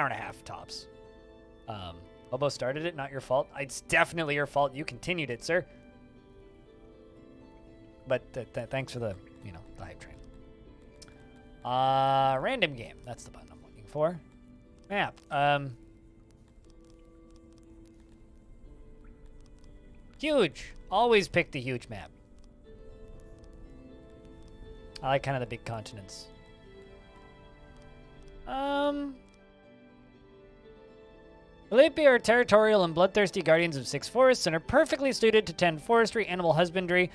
and a half tops. Hobo started it, not your fault. It's definitely your fault. You continued it, sir. But thanks for the, the hype train. Random game. That's the button I'm looking for. Map. Huge. Always pick the huge map. I like kind of the big continents. Philippi are territorial and bloodthirsty guardians of 6 forests and are perfectly suited to tend forestry, animal husbandry,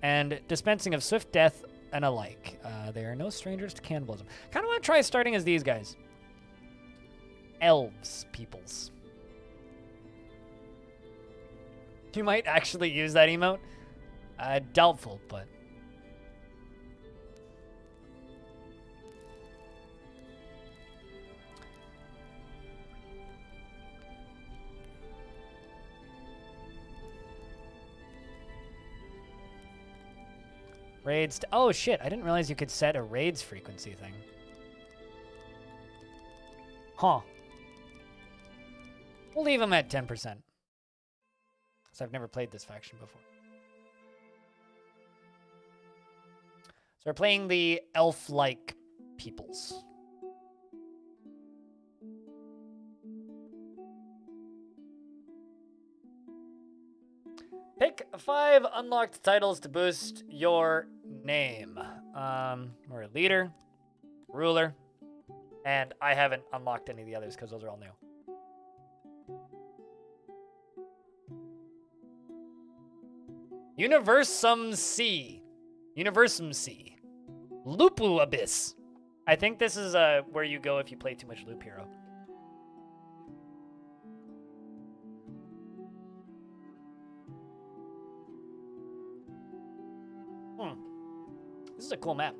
and dispensing of swift death and alike. They are no strangers to cannibalism. Kind of want to try starting as these guys. Elves, peoples. You might actually use that emote. Doubtful, but... Raids. Oh, shit. I didn't realize you could set a raids frequency thing. Huh. We'll leave them at 10%. Because I've never played this faction before. So we're playing the elf-like peoples. Pick 5 unlocked titles to boost your name. We're a leader, ruler, and I haven't unlocked any of the others because those are all new. Universum C. Universum C. Lupu Abyss. I think this is where you go if you play too much Loop Hero. This is a cool map.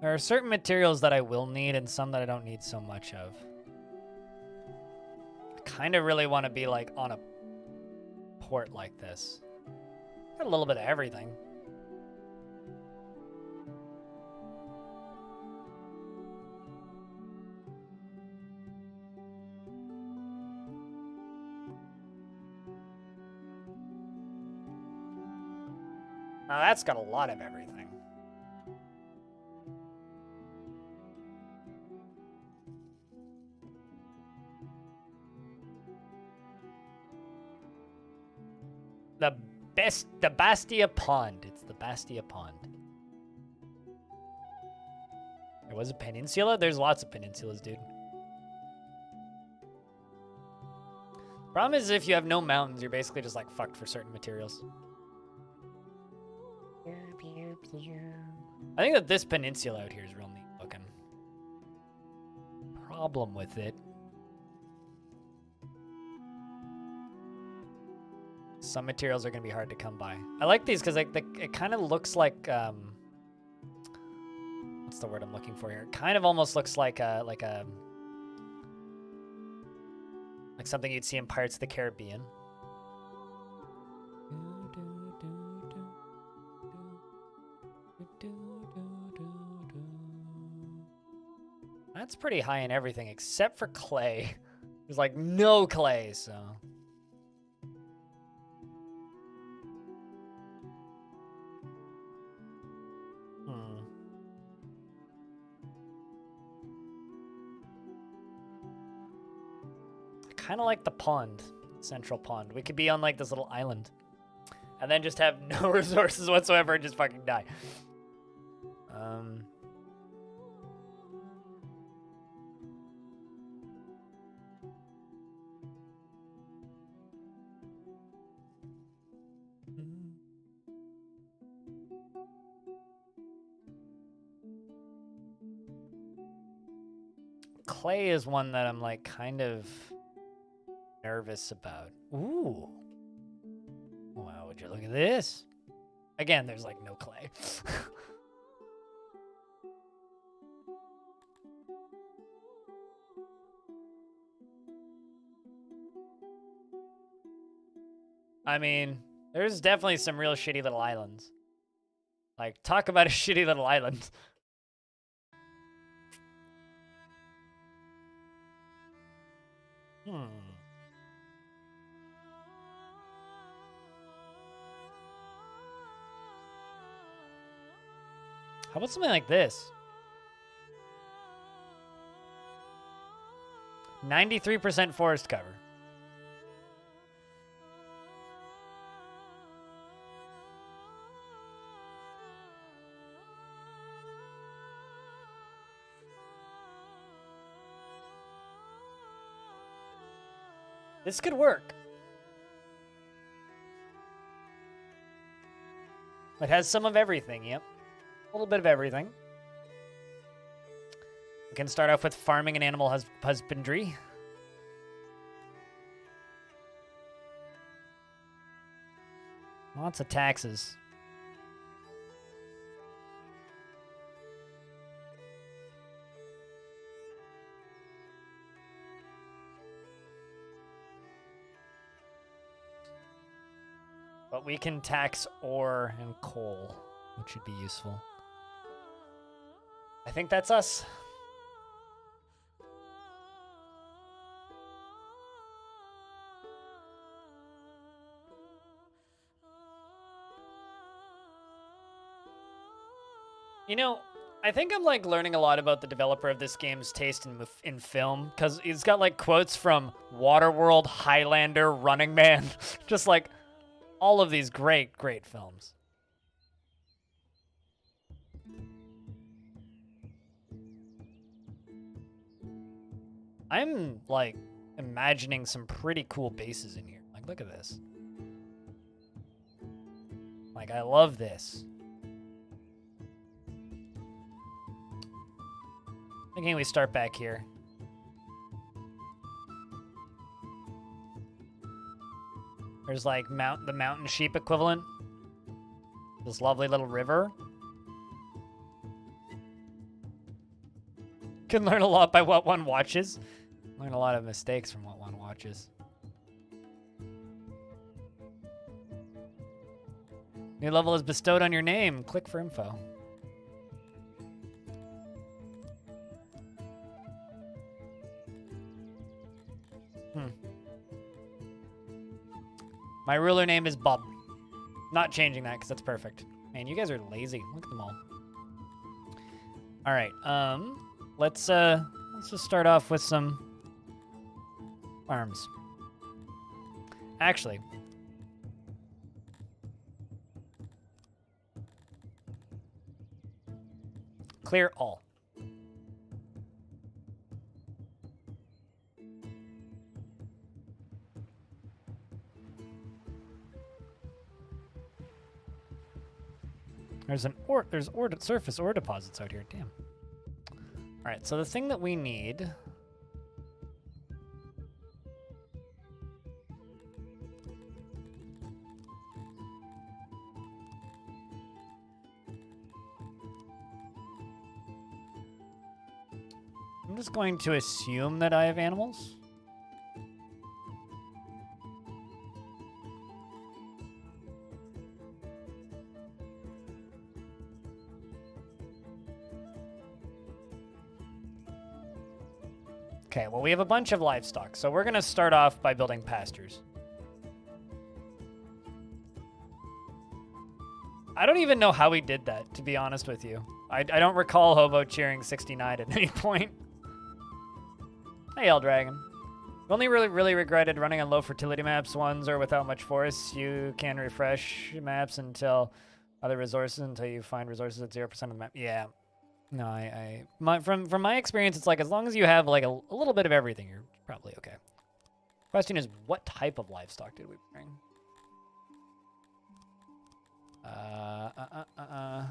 There are certain materials that I will need and some that I don't need so much of. I kind of really want to be like on a port like this. Got a little bit of everything. Now that's got a lot of everything. The Bastia Pond. It's the Bastia Pond. There was a peninsula? There's lots of peninsulas, dude. Problem is if you have no mountains, you're basically just like fucked for certain materials. I think that this peninsula out here is real neat looking. Problem with it. Some materials are going to be hard to come by. I like these because it kind of looks like what's the word I'm looking for here? It kind of almost looks like something you'd see in Pirates of the Caribbean. That's pretty high in everything except for clay. There's like no clay, so. Kind of like the pond, central pond. We could be on like this little island and then just have no resources whatsoever and just fucking die. Clay is one that I'm like kind of nervous about. Ooh. Wow, would you look at this? Again, there's like no clay. I mean, there's definitely some real shitty little islands. Like, talk about a shitty little island. Hmm. How about something like this? 93% forest cover. This could work. It has some of everything, yep. A little bit of everything. We can start off with farming and animal husbandry. Lots of taxes. But we can tax ore and coal, which would be useful. I think that's us. You know, I think I'm like learning a lot about the developer of this game's taste in film, because he's got like quotes from Waterworld, Highlander, Running Man, just like all of these great films. I'm like imagining some pretty cool bases in here. Like, look at this. Like, I love this. Thinking we start back here. There's like the mountain sheep equivalent. This lovely little river. Can learn a lot by what one watches. Learn a lot of mistakes from what one watches. New level is bestowed on your name. Click for info. My ruler name is Bob. Not changing that because that's perfect. Man, you guys are lazy. Look at them all. All right. Let's just start off with some farms. Actually, clear all. There's surface ore deposits out here. Damn. All right, so the thing that we need. I'm just going to assume that I have animals. Okay, well, we have a bunch of livestock, so we're going to start off by building pastures. I don't even know how we did that, to be honest with you. I don't recall Hobo cheering 69 at any point. Hey, Eldragon. I've only really regretted running on low fertility maps. Ones or without much forest. You can refresh maps until you find resources at 0% of the map. Yeah. No, from my experience, it's like as long as you have like a little bit of everything, you're probably okay. Question is, what type of livestock did we bring? I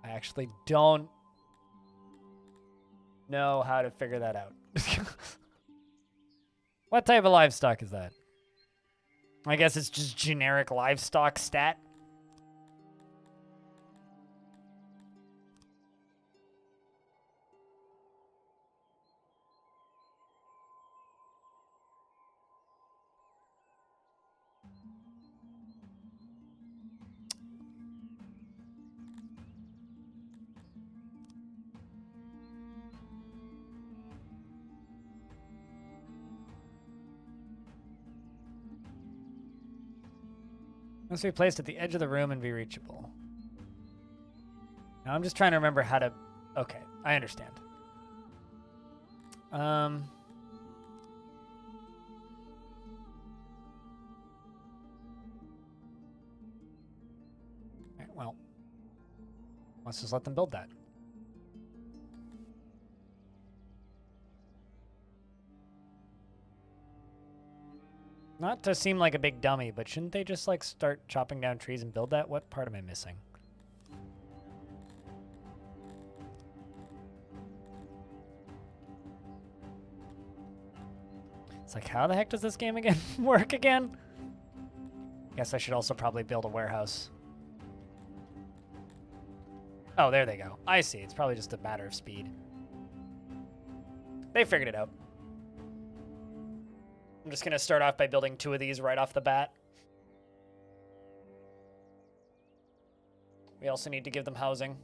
actually don't know how to figure that out. What type of livestock is that? I guess it's just generic livestock stat. Must be placed at the edge of the room and be reachable. Now I'm just trying to remember how to... Okay, I understand. Alright, well, let's just let them build that. Not to seem like a big dummy, but shouldn't they just like start chopping down trees and build that? What part am I missing? It's like, how the heck does this game again work again? Guess I should also probably build a warehouse. Oh, there they go. I see. It's probably just a matter of speed. They figured it out. I'm just going to start off by building 2 of these right off the bat. We also need to give them housing.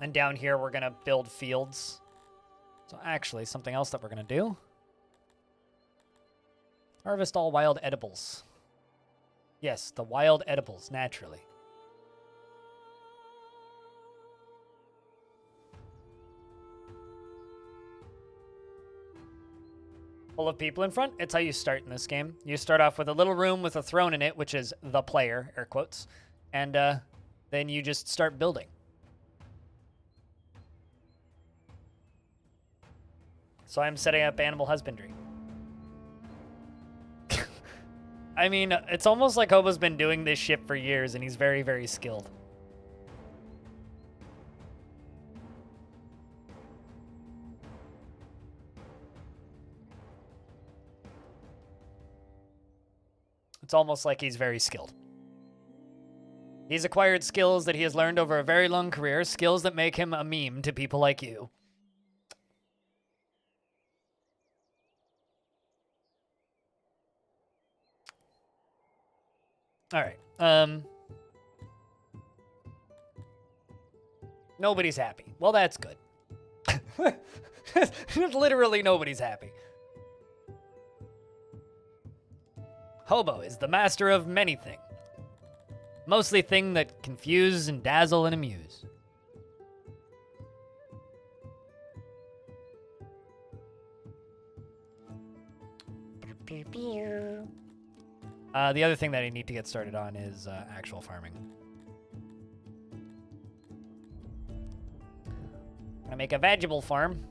And down here, we're going to build fields. So actually, something else that we're going to do. Harvest all wild edibles. Yes, the wild edibles, naturally. Full of people in front. It's how you start in this game. You start off with a little room with a throne in it, which is the player, air quotes. And then you just start building. So I'm setting up animal husbandry. I mean, it's almost like Hobo's been doing this shit for years, and he's very, very skilled. It's almost like he's very skilled. He's acquired skills that he has learned over a very long career, skills that make him a meme to people like you. All right. Nobody's happy. Well, that's good. Literally nobody's happy. Hobo is the master of many things. Mostly things that confuse and dazzle and amuse. The other thing that I need to get started on is actual farming. I'm gonna make a vegetable farm.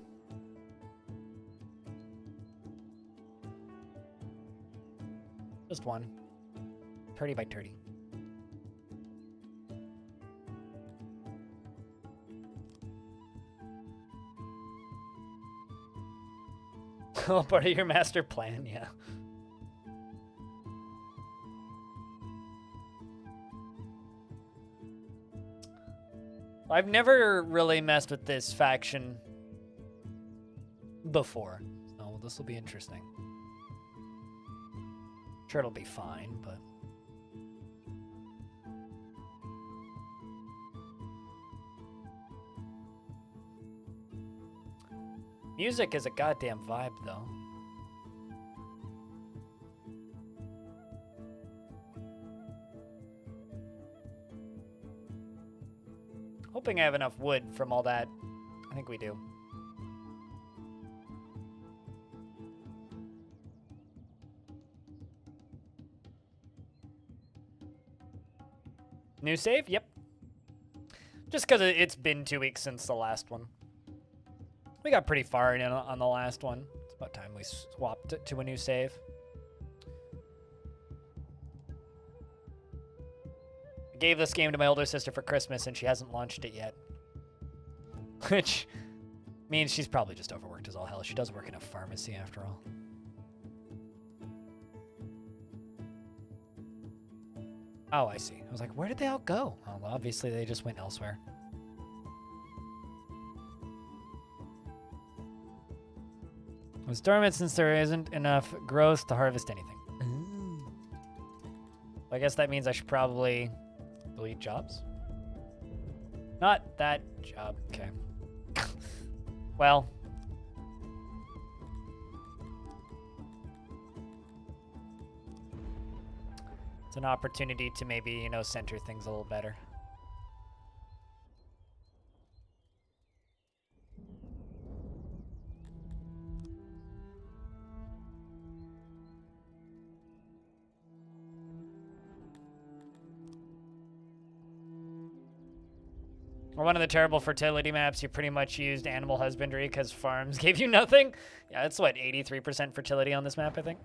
Just one. 30 by 30. Oh, part of your master plan, yeah. I've never really messed with this faction before, so this will be interesting. Sure, it'll be fine, but... Music is a goddamn vibe, though. Hoping I have enough wood from all that. I think we do. New save? Yep. Just because it's been 2 weeks since the last one. We got pretty far in on the last one. It's about time we swapped it to a new save. I gave this game to my older sister for Christmas, and she hasn't launched it yet. Which means she's probably just overworked as all hell. She does work in a pharmacy, after all. Oh, I see. I was like, where did they all go? Oh, well, obviously they just went elsewhere. It's dormant since there isn't enough growth to harvest anything. Ooh. I guess that means I should probably delete jobs. Not that job. Okay. It's an opportunity to maybe, you know, center things a little better. Or one of the terrible fertility maps, you pretty much used animal husbandry because farms gave you nothing. Yeah, it's what, 83% fertility on this map, I think.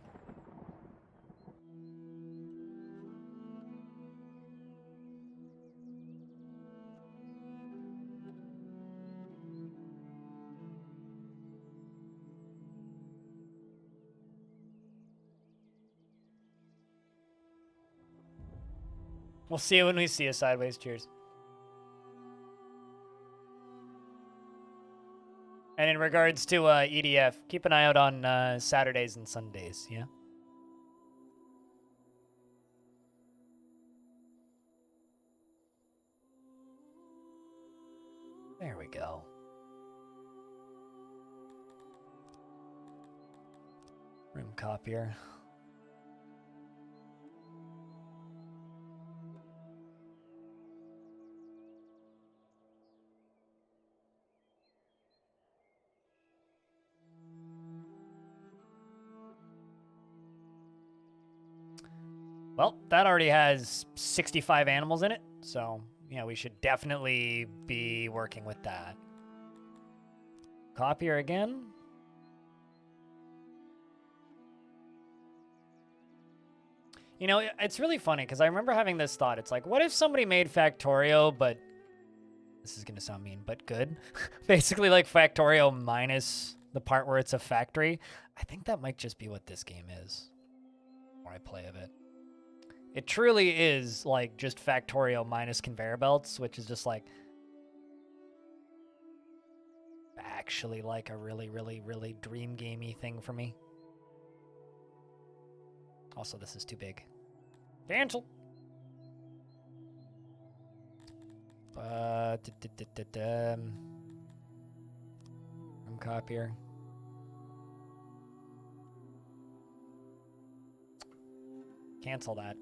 We'll see it when we see a sideways. Cheers. And in regards to EDF, keep an eye out on Saturdays and Sundays, yeah? There we go. Room copier. Well, that already has 65 animals in it, so yeah, we should definitely be working with that. Copier again. You know, it's really funny because I remember having this thought. It's like, what if somebody made Factorio, but this is going to sound mean, but good. Basically like Factorio minus the part where it's a factory. I think that might just be what this game is. The more I play of it. It truly is like just Factorio minus conveyor belts, which is just like actually like a really, really, really dream gamey thing for me. Also, this is too big. Cancel. Copier. Cancel that.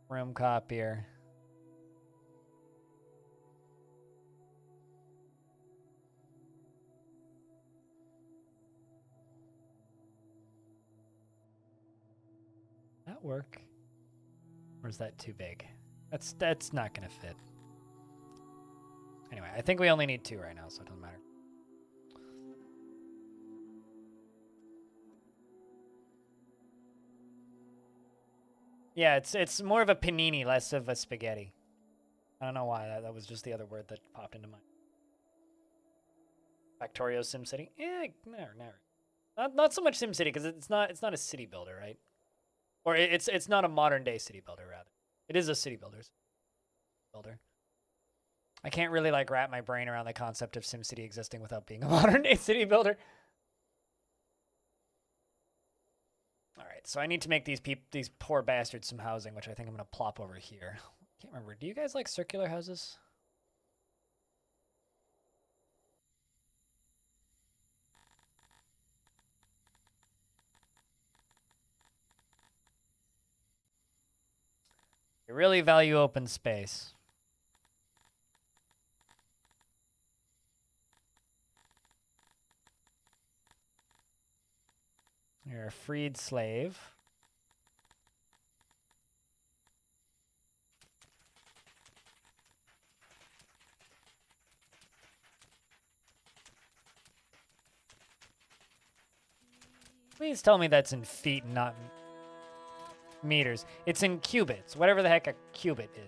Room copier. That work? Or is that too big? That's not gonna fit. Anyway, I think we only need 2 right now, so it doesn't matter. Yeah, it's more of a panini, less of a spaghetti. I don't know why. That was just the other word that popped into mind. Factorio SimCity? Yeah, no. Not so much SimCity because it's not a city builder, right? Or it's not a modern day city builder, rather. It is a city builder. I can't really like wrap my brain around the concept of SimCity existing without being a modern day city builder. All right, so I need to make these poor bastards some housing, which I think I'm gonna plop over here. I can't remember. Do you guys like circular houses? You really value open space. You're a freed slave. Please tell me that's in feet and not meters. It's in cubits, whatever the heck a cubit is.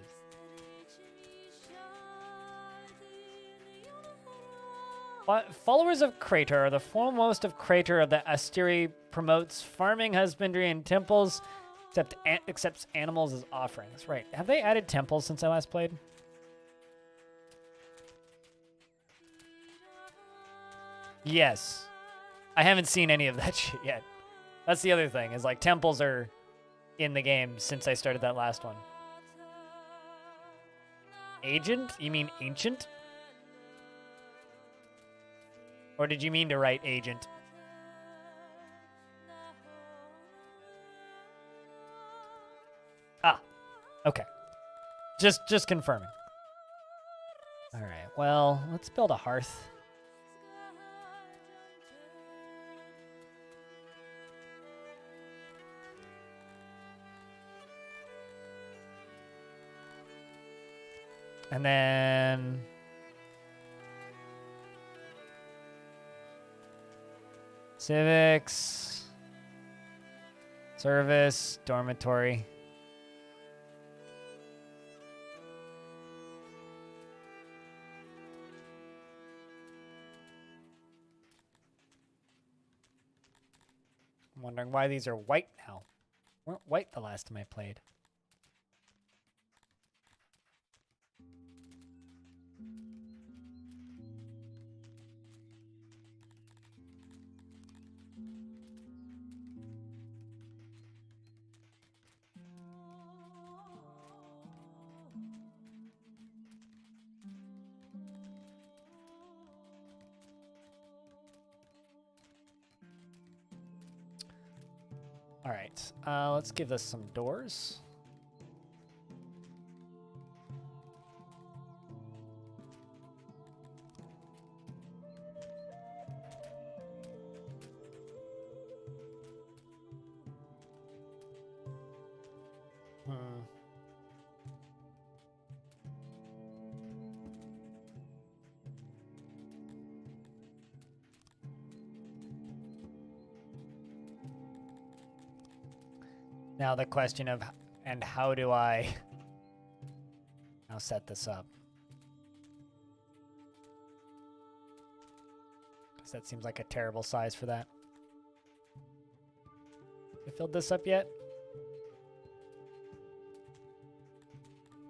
Followers of Crater are the foremost of Crater of the Asteri, promotes farming, husbandry, and temples, accepts animals as offerings. Right. Have they added temples since I last played? Yes. I haven't seen any of that shit yet. That's the other thing, is like temples are in the game since I started that last one. Agent? You mean ancient? Or did you mean to write agent? Okay. Just confirming. All right. Well, let's build a hearth. And then civics, service, dormitory. I'm wondering why these are white now. Weren't white the last time I played. All right, let's give this some doors. Now the question of, and how do I now set this up? Because that seems like a terrible size for that. You filled this up yet?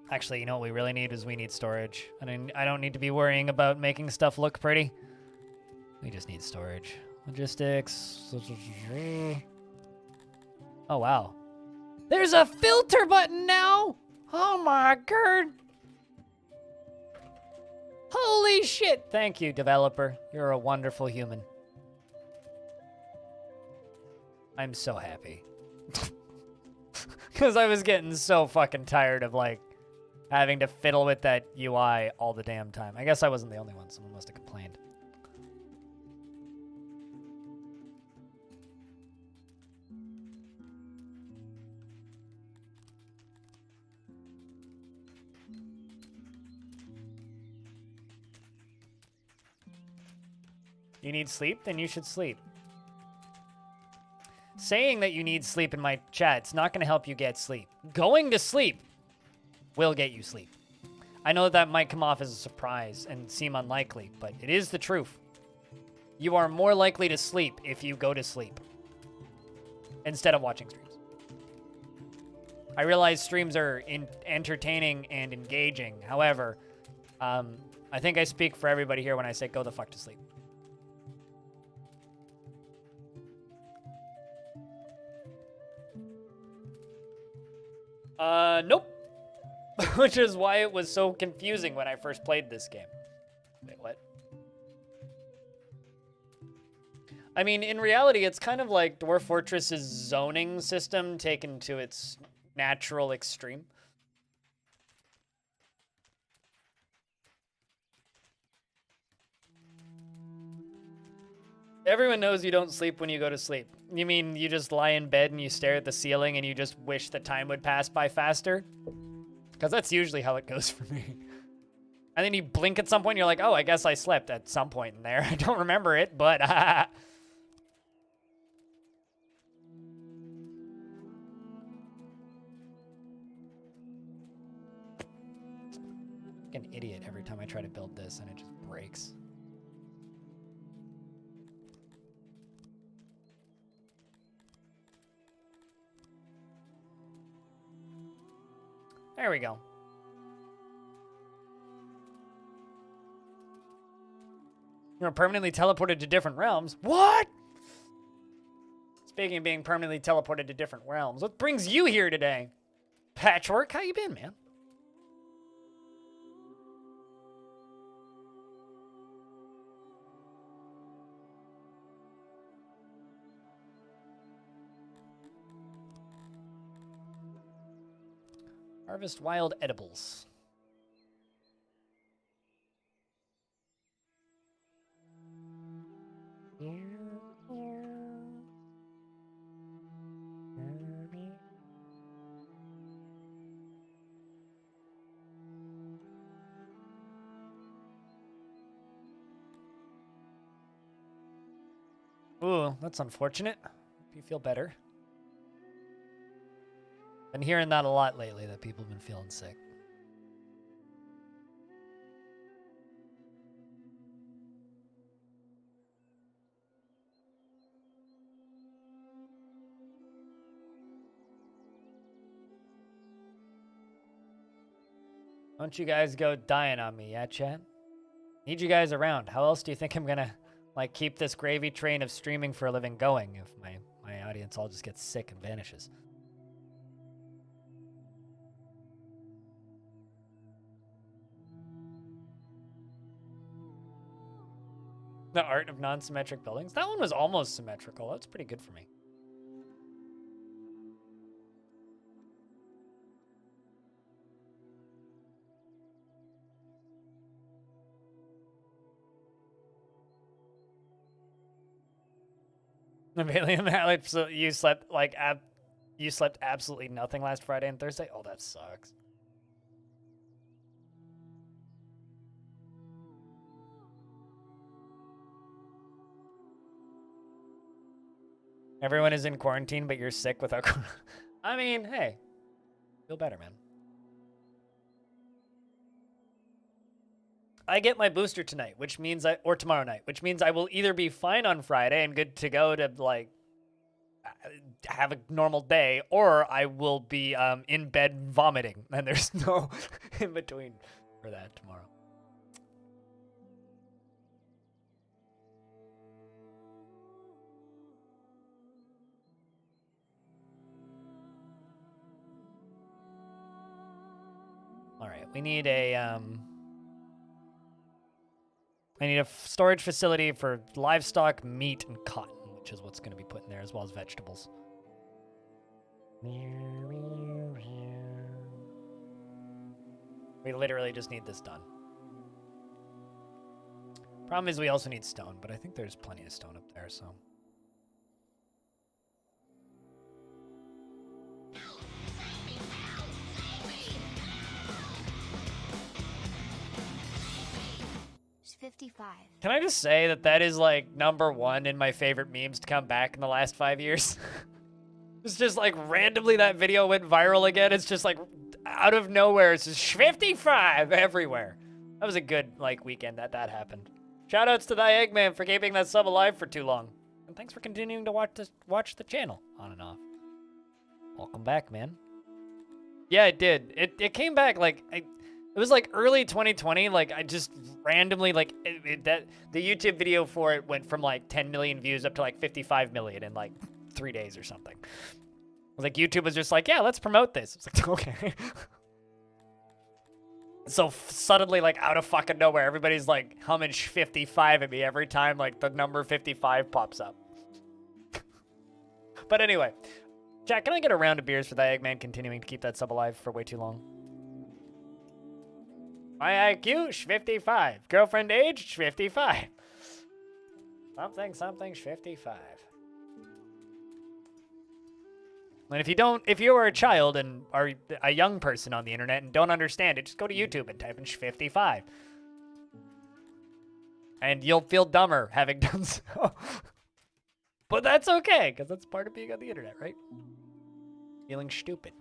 Actually, you know what we really need is we need storage. I don't need to be worrying about making stuff look pretty. We just need storage. Logistics. Oh, wow. There's a filter button now! Oh my god! Holy shit! Thank you, developer. You're a wonderful human. I'm so happy. Because I was getting so fucking tired of, like, having to fiddle with that UI all the damn time. I guess I wasn't the only one. Someone must have complained. You need sleep? Then you should sleep. Saying that you need sleep in my chat's not going to help you get sleep. Going to sleep will get you sleep. I know that might come off as a surprise and seem unlikely, but it is the truth. You are more likely to sleep if you go to sleep instead of watching streams. I realize streams are entertaining and engaging. However, I think I speak for everybody here when I say go the fuck to sleep. Nope. Which is why it was so confusing when I first played this game. Wait, what? I mean, in reality, it's kind of like Dwarf Fortress's zoning system taken to its natural extreme. Everyone knows you don't sleep when you go to sleep. You mean you just lie in bed and you stare at the ceiling and you just wish the time would pass by faster? Because that's usually how it goes for me. And then you blink at some point and you're like, oh, I guess I slept at some point in there. I don't remember it, but... Like an idiot every time I try to build this and it just breaks. There we go. You're permanently teleported to different realms. What? Speaking of being permanently teleported to different realms, what brings you here today? Patchwork, how you been, man? Harvest wild edibles. Ooh, that's unfortunate. Hope you feel better. Been hearing that a lot lately, that people have been feeling sick. Don't you guys go dying on me, yeah, chat? Need you guys around. How else do you think I'm gonna, like, keep this gravy train of streaming for a living going if my audience all just gets sick and vanishes? The art of non-symmetric buildings. That one was almost symmetrical. That's pretty good for me. Valium, so you slept like you slept absolutely nothing last Friday and Thursday? Oh, that sucks. Everyone is in quarantine, but you're sick without. I mean, hey, feel better, man. I get my booster tonight, which means or tomorrow night, which means I will either be fine on Friday and good to go to like have a normal day, or I will be in bed vomiting, and there's no in between for that tomorrow. All right, we need a I need a storage facility for livestock, meat, and cotton, which is what's going to be put in there, as well as vegetables. We literally just need this done. Problem is we also need stone, but I think there's plenty of stone up there, so... It's 55. Can I just say that that is, like, #1 in my favorite memes to come back in the last 5 years? It's just, like, randomly that video went viral again. It's just, like, out of nowhere, it's just 55 everywhere. That was a good, like, weekend that happened. Shoutouts to Thy Eggman for keeping that sub alive for too long. And thanks for continuing to watch the channel on and off. Welcome back, man. Yeah, it did. It came back, like, it was, like, early 2020. Like, I just randomly, like, the YouTube video for it went from, like, 10 million views up to, like, 55 million in, like, 3 days or something. Like, YouTube was just like, yeah, let's promote this. It's like, okay. So suddenly, like, out of fucking nowhere, everybody's, like, humming 55 at me every time, like, the number 55 pops up. But anyway, Jack, can I get a round of beers for that Eggman continuing to keep that sub alive for way too long? My IQ, 55. Girlfriend age, 55. Something, 55. And if you are a child and are a young person on the internet and don't understand it, just go to YouTube and type in 55. And you'll feel dumber having done so. But that's okay, because that's part of being on the internet, right? Feeling stupid.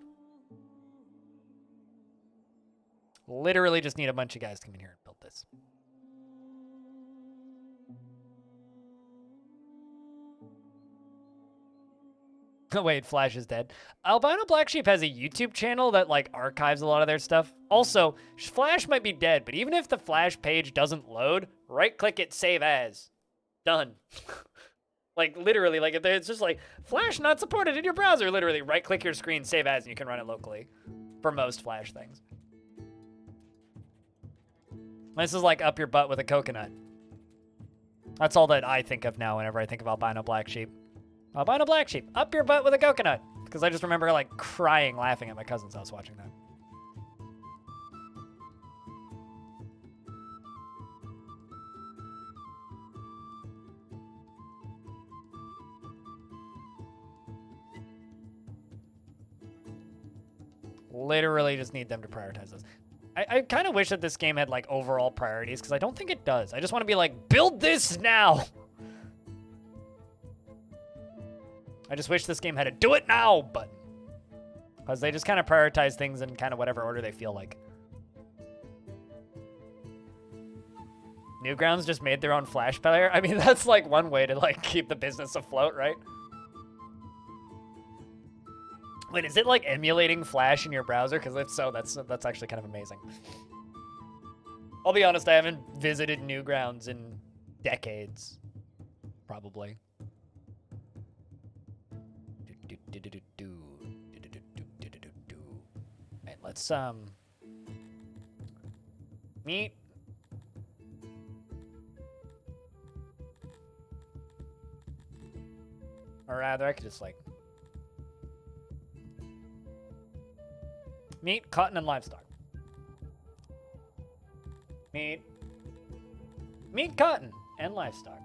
Literally just need a bunch of guys to come in here and build this. Oh, wait, Flash is dead. Albino Black Sheep has a YouTube channel that, like, archives a lot of their stuff. Also, Flash might be dead, but even if the Flash page doesn't load, right-click it, save as. Done. Like, literally, like, if it's just like, Flash not supported in your browser, literally, right-click your screen, save as, and you can run it locally for most Flash things. This is like up your butt with a coconut. That's all that I think of now whenever I think of Albino Black Sheep. Albino Black Sheep, up your butt with a coconut. Because I just remember, like, crying, laughing at my cousin's house watching that. Literally just need them to prioritize this. I kind of wish that this game had like overall priorities because I don't think it does. I just want to be like, build this now. I just wish this game had a do it now button. Because they just kind of prioritize things in kind of whatever order they feel like. Newgrounds just made their own Flash player. I mean, that's like one way to like keep the business afloat, right? Wait, is it like emulating Flash in your browser? Because if so, that's actually kind of amazing. I'll be honest, I haven't visited Newgrounds in decades, probably. Right, let's meet. Or rather, I could just like meat, cotton, and livestock. Meat, cotton, and livestock.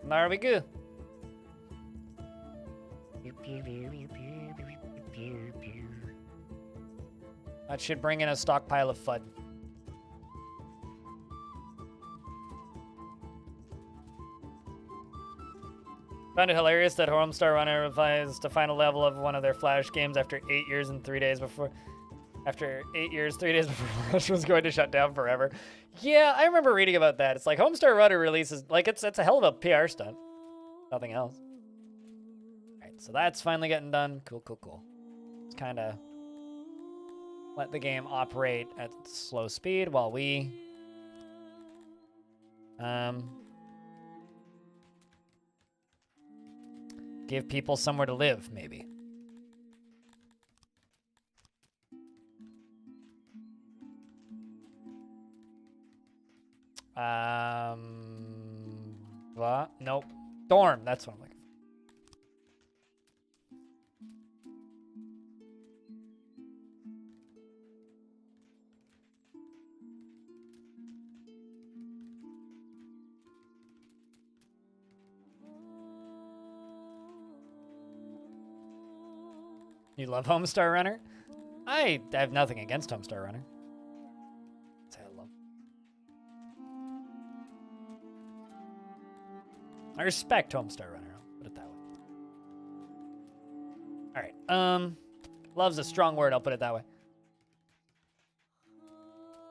There we go. That should bring in a stockpile of FUD. Found it hilarious that Homestar Runner revised the final level of one of their Flash games after 8 years and 3 days before. After 8 years, 3 days before Flash was going to shut down forever. Yeah, I remember reading about that. It's like Homestar Runner releases, like it's a hell of a PR stunt. Nothing else. All right, so that's finally getting done. Cool, cool, cool. Let's kind of let the game operate at slow speed while we give people somewhere to live, maybe. What? Nope. Dorm, that's what I'm looking for. You love Homestar Runner? I have nothing against Homestar Runner. I respect Homestar Runner, I'll put it that way. Alright, love's a strong word, I'll put it that way.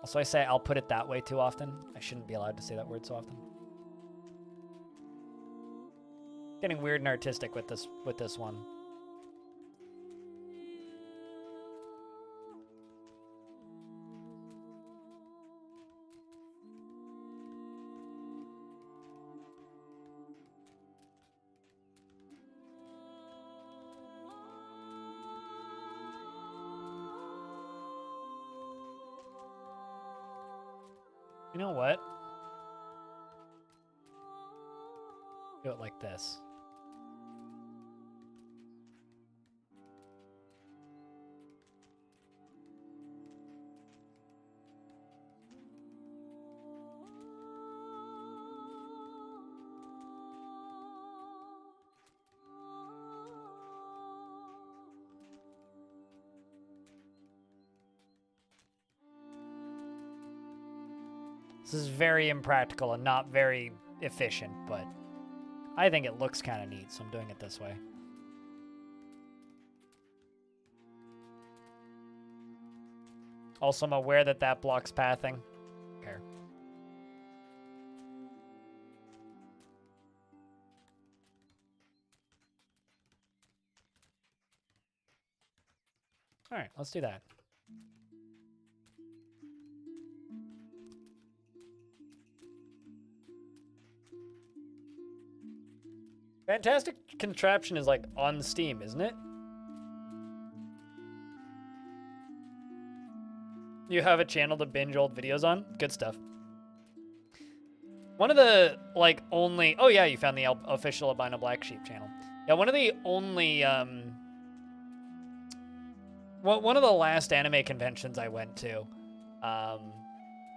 Also, I say I'll put it that way too often. I shouldn't be allowed to say that word so often. Getting weird and artistic with this one. You know what? Do it like this. This is very impractical and not very efficient, but I think it looks kind of neat, so I'm doing it this way. Also, I'm aware that that blocks pathing. Here. All right, let's do that. Fantastic Contraption is like on Steam, isn't it? You have a channel to binge old videos on? Good stuff. One of the like only, oh yeah, you found the official Albino Black Sheep channel. Yeah, one of the only one of the last anime conventions I went to,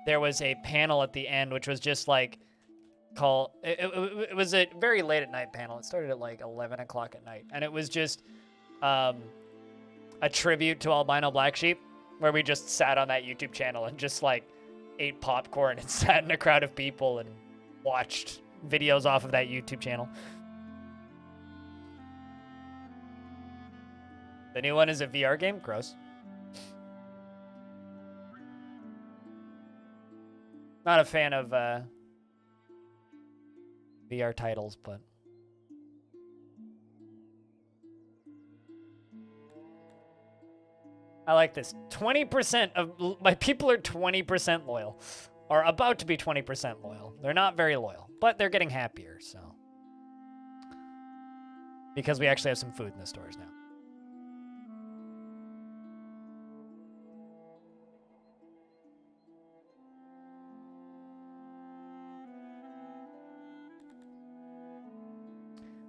there was a panel at the end which was just like it was a very late at night panel. It started at like 11 o'clock at night, and it was just a tribute to albino black sheep, where we just sat on that YouTube channel and just like ate popcorn and sat in a crowd of people and watched videos off of that YouTube channel. The new one is a VR game? Gross. Not a fan of VR titles, but... I like this. 20% of my people are 20% loyal. Or about to be 20% loyal. They're not very loyal, but they're getting happier, so... Because we actually have some food in the stores now.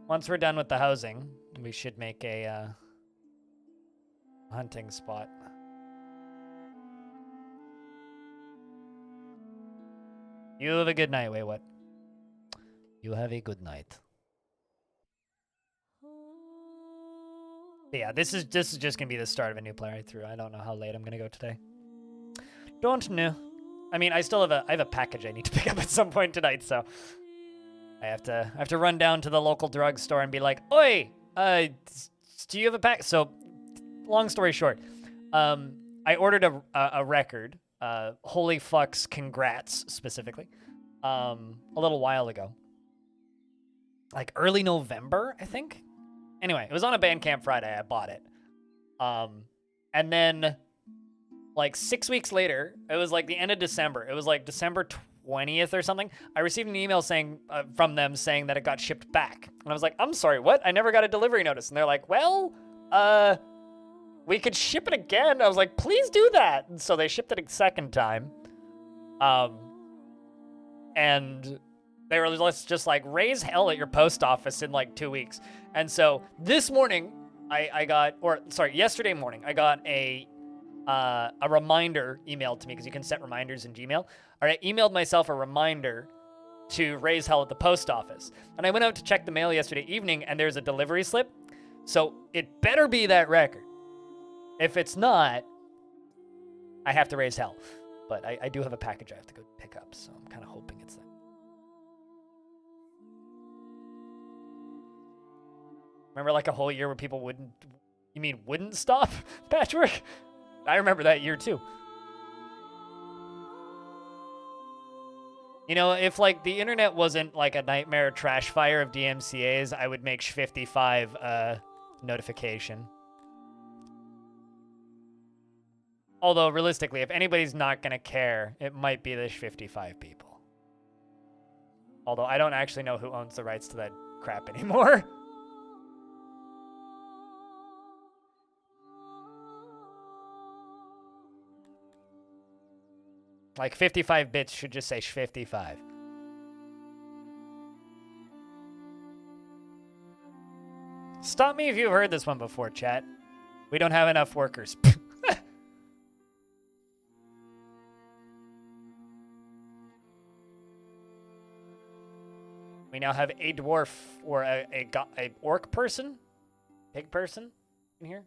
Once we're done with the housing, we should make a hunting spot. You have a good night, wait, what? You have a good night. But yeah, this is just gonna be the start of a new playthrough. I don't know how late I'm gonna go today. Don't know. I mean, I have a package I need to pick up at some point tonight, so I have to run down to the local drugstore and be like, "Oi, do you have a pack?" So, long story short, I ordered a record, Holy Fucks Congrats specifically, a little while ago, like early November, I think. Anyway, it was on a Bandcamp Friday. I bought it, and then like 6 weeks later, it was like the end of December. It was like December 20th or something. I received an email saying from them saying that it got shipped back. And I was like, I'm sorry, what? I never got a delivery notice. And they're like, well, we could ship it again. I was like, please do that. And so they shipped it a second time. And they were just like, raise hell at your post office in like 2 weeks. And so this morning, yesterday morning, I got a reminder emailed to me, because you can set reminders in Gmail. I emailed myself a reminder to raise hell at the post office. And I went out to check the mail yesterday evening, and there's a delivery slip. So it better be that record. If it's not, I have to raise hell. But I do have a package I have to go pick up, so I'm kind of hoping it's that. Remember like a whole year where people wouldn't stop, Patchwork? I remember that year too. You know, if like the internet wasn't like a nightmare trash fire of DMCAs, I would make Sh55 a notification. Although realistically, if anybody's not gonna care, it might be the Sh55 people. Although I don't actually know who owns the rights to that crap anymore. Like 55 bits should just say Sh55. Stop me if you've heard this one before, chat. We don't have enough workers. We now have a dwarf or a orc person? Pig person in here?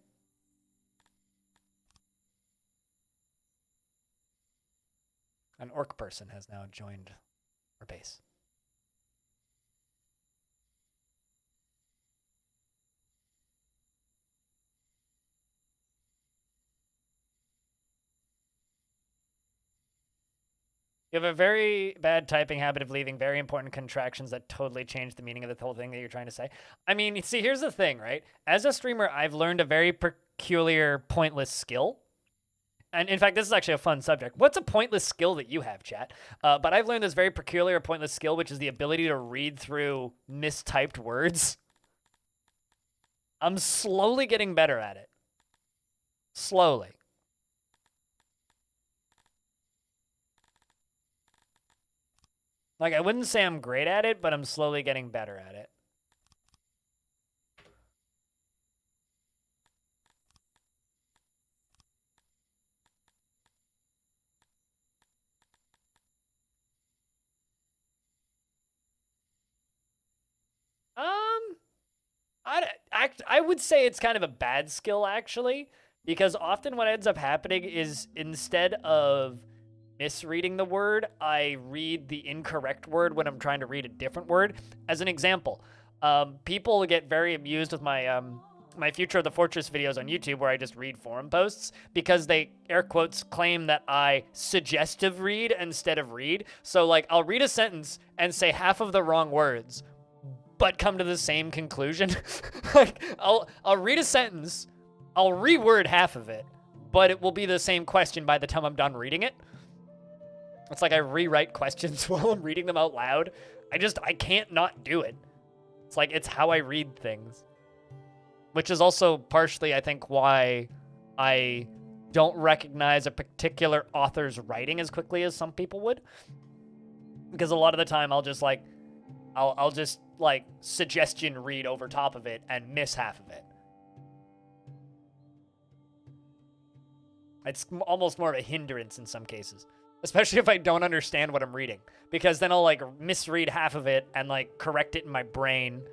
An orc person has now joined our base. You have a very bad typing habit of leaving very important contractions that totally change the meaning of the whole thing that you're trying to say. I mean, see, here's the thing, right? As a streamer, I've learned a very peculiar, pointless skill. And in fact, this is actually a fun subject. What's a pointless skill that you have, chat? But I've learned this very peculiar, pointless skill, which is the ability to read through mistyped words. I'm slowly getting better at it. Slowly. Like, I wouldn't say I'm great at it, but I'm slowly getting better at it. I would say it's kind of a bad skill, actually, because often what ends up happening is instead of misreading the word, I read the incorrect word when I'm trying to read a different word. As an example, people get very amused with my my Future of the Fortress videos on YouTube where I just read forum posts because they, air quotes, claim that I suggestive read instead of read. So, like, I'll read a sentence and say half of the wrong words, but come to the same conclusion. Like, I'll read a sentence, I'll reword half of it, but it will be the same question by the time I'm done reading it. It's like I rewrite questions while I'm reading them out loud. I can't not do it. It's like, it's how I read things. Which is also partially, I think, why I don't recognize a particular author's writing as quickly as some people would. Because a lot of the time I'll just suggestion read over top of it and miss half of it. It's almost more of a hindrance in some cases. Especially if I don't understand what I'm reading. Because then I'll, like, misread half of it and, like, correct it in my brain.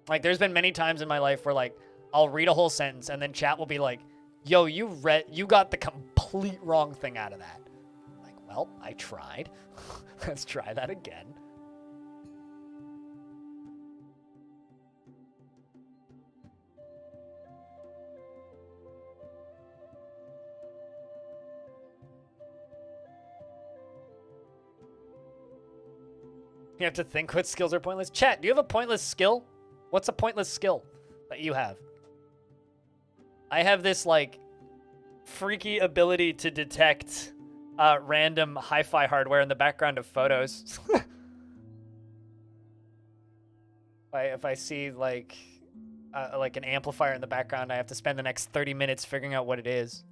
Like, there's been many times in my life where, like, I'll read a whole sentence and then chat will be like, yo, you got the complete wrong thing out of that. I'm like, well, I tried. Let's try that again. You have to think what skills are pointless. Chat, do you have a pointless skill? What's a pointless skill that you have? I have this, like, freaky ability to detect random hi-fi hardware in the background of photos. If I see, like an amplifier in the background, I have to spend the next 30 minutes figuring out what it is.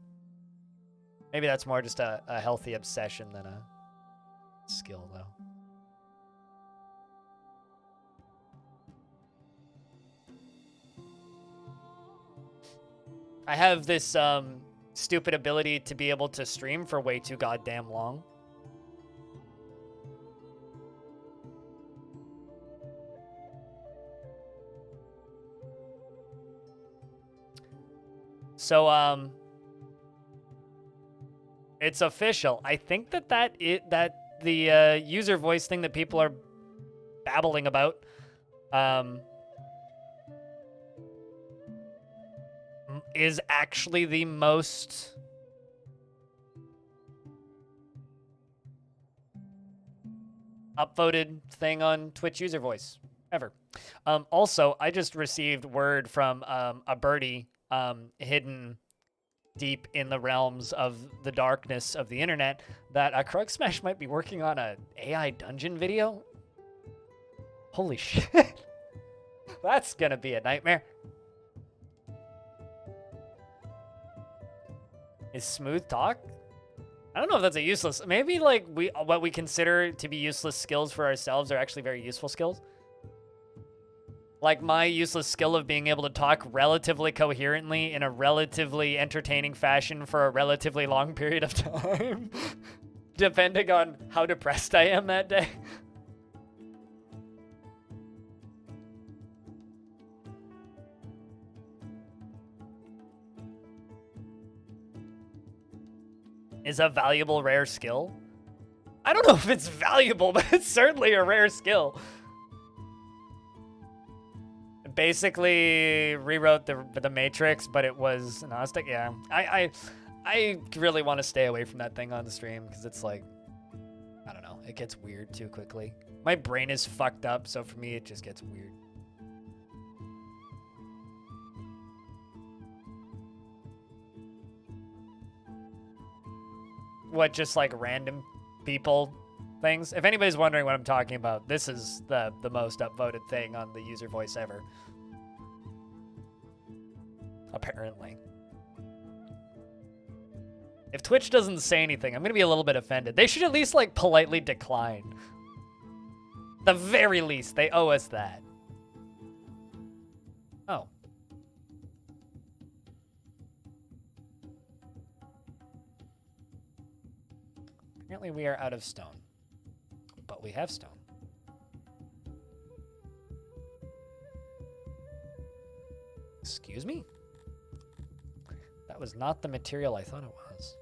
Maybe that's more just a healthy obsession than a skill, though. I have this stupid ability to be able to stream for way too goddamn long. So it's official. I think that the user voice thing that people are babbling about is actually the most upvoted thing on Twitch user voice ever. Also, I just received word from a birdie hidden deep in the realms of the darkness of the internet that Krug Smash might be working on an AI dungeon video. Holy shit. That's gonna be a nightmare. Is smooth talk? I don't know if that's a useless... Maybe, like, what we consider to be useless skills for ourselves are actually very useful skills. Like, my useless skill of being able to talk relatively coherently in a relatively entertaining fashion for a relatively long period of time. Depending on how depressed I am that day. Is a valuable rare skill? I don't know if it's valuable, but it's certainly a rare skill. Basically rewrote the Matrix, but it was Gnostic. Yeah, I really want to stay away from that thing on the stream because it's like, I don't know, it gets weird too quickly. My brain is fucked up, so for me it just gets weird. What, just like random people things? If anybody's wondering what I'm talking about, this is the most upvoted thing on the user voice ever. Apparently. If Twitch doesn't say anything, I'm gonna be a little bit offended. They should at least, like, politely decline. The very least, they owe us that. Oh. Apparently we are out of stone. But we have stone. Excuse me? That was not the material I thought it was.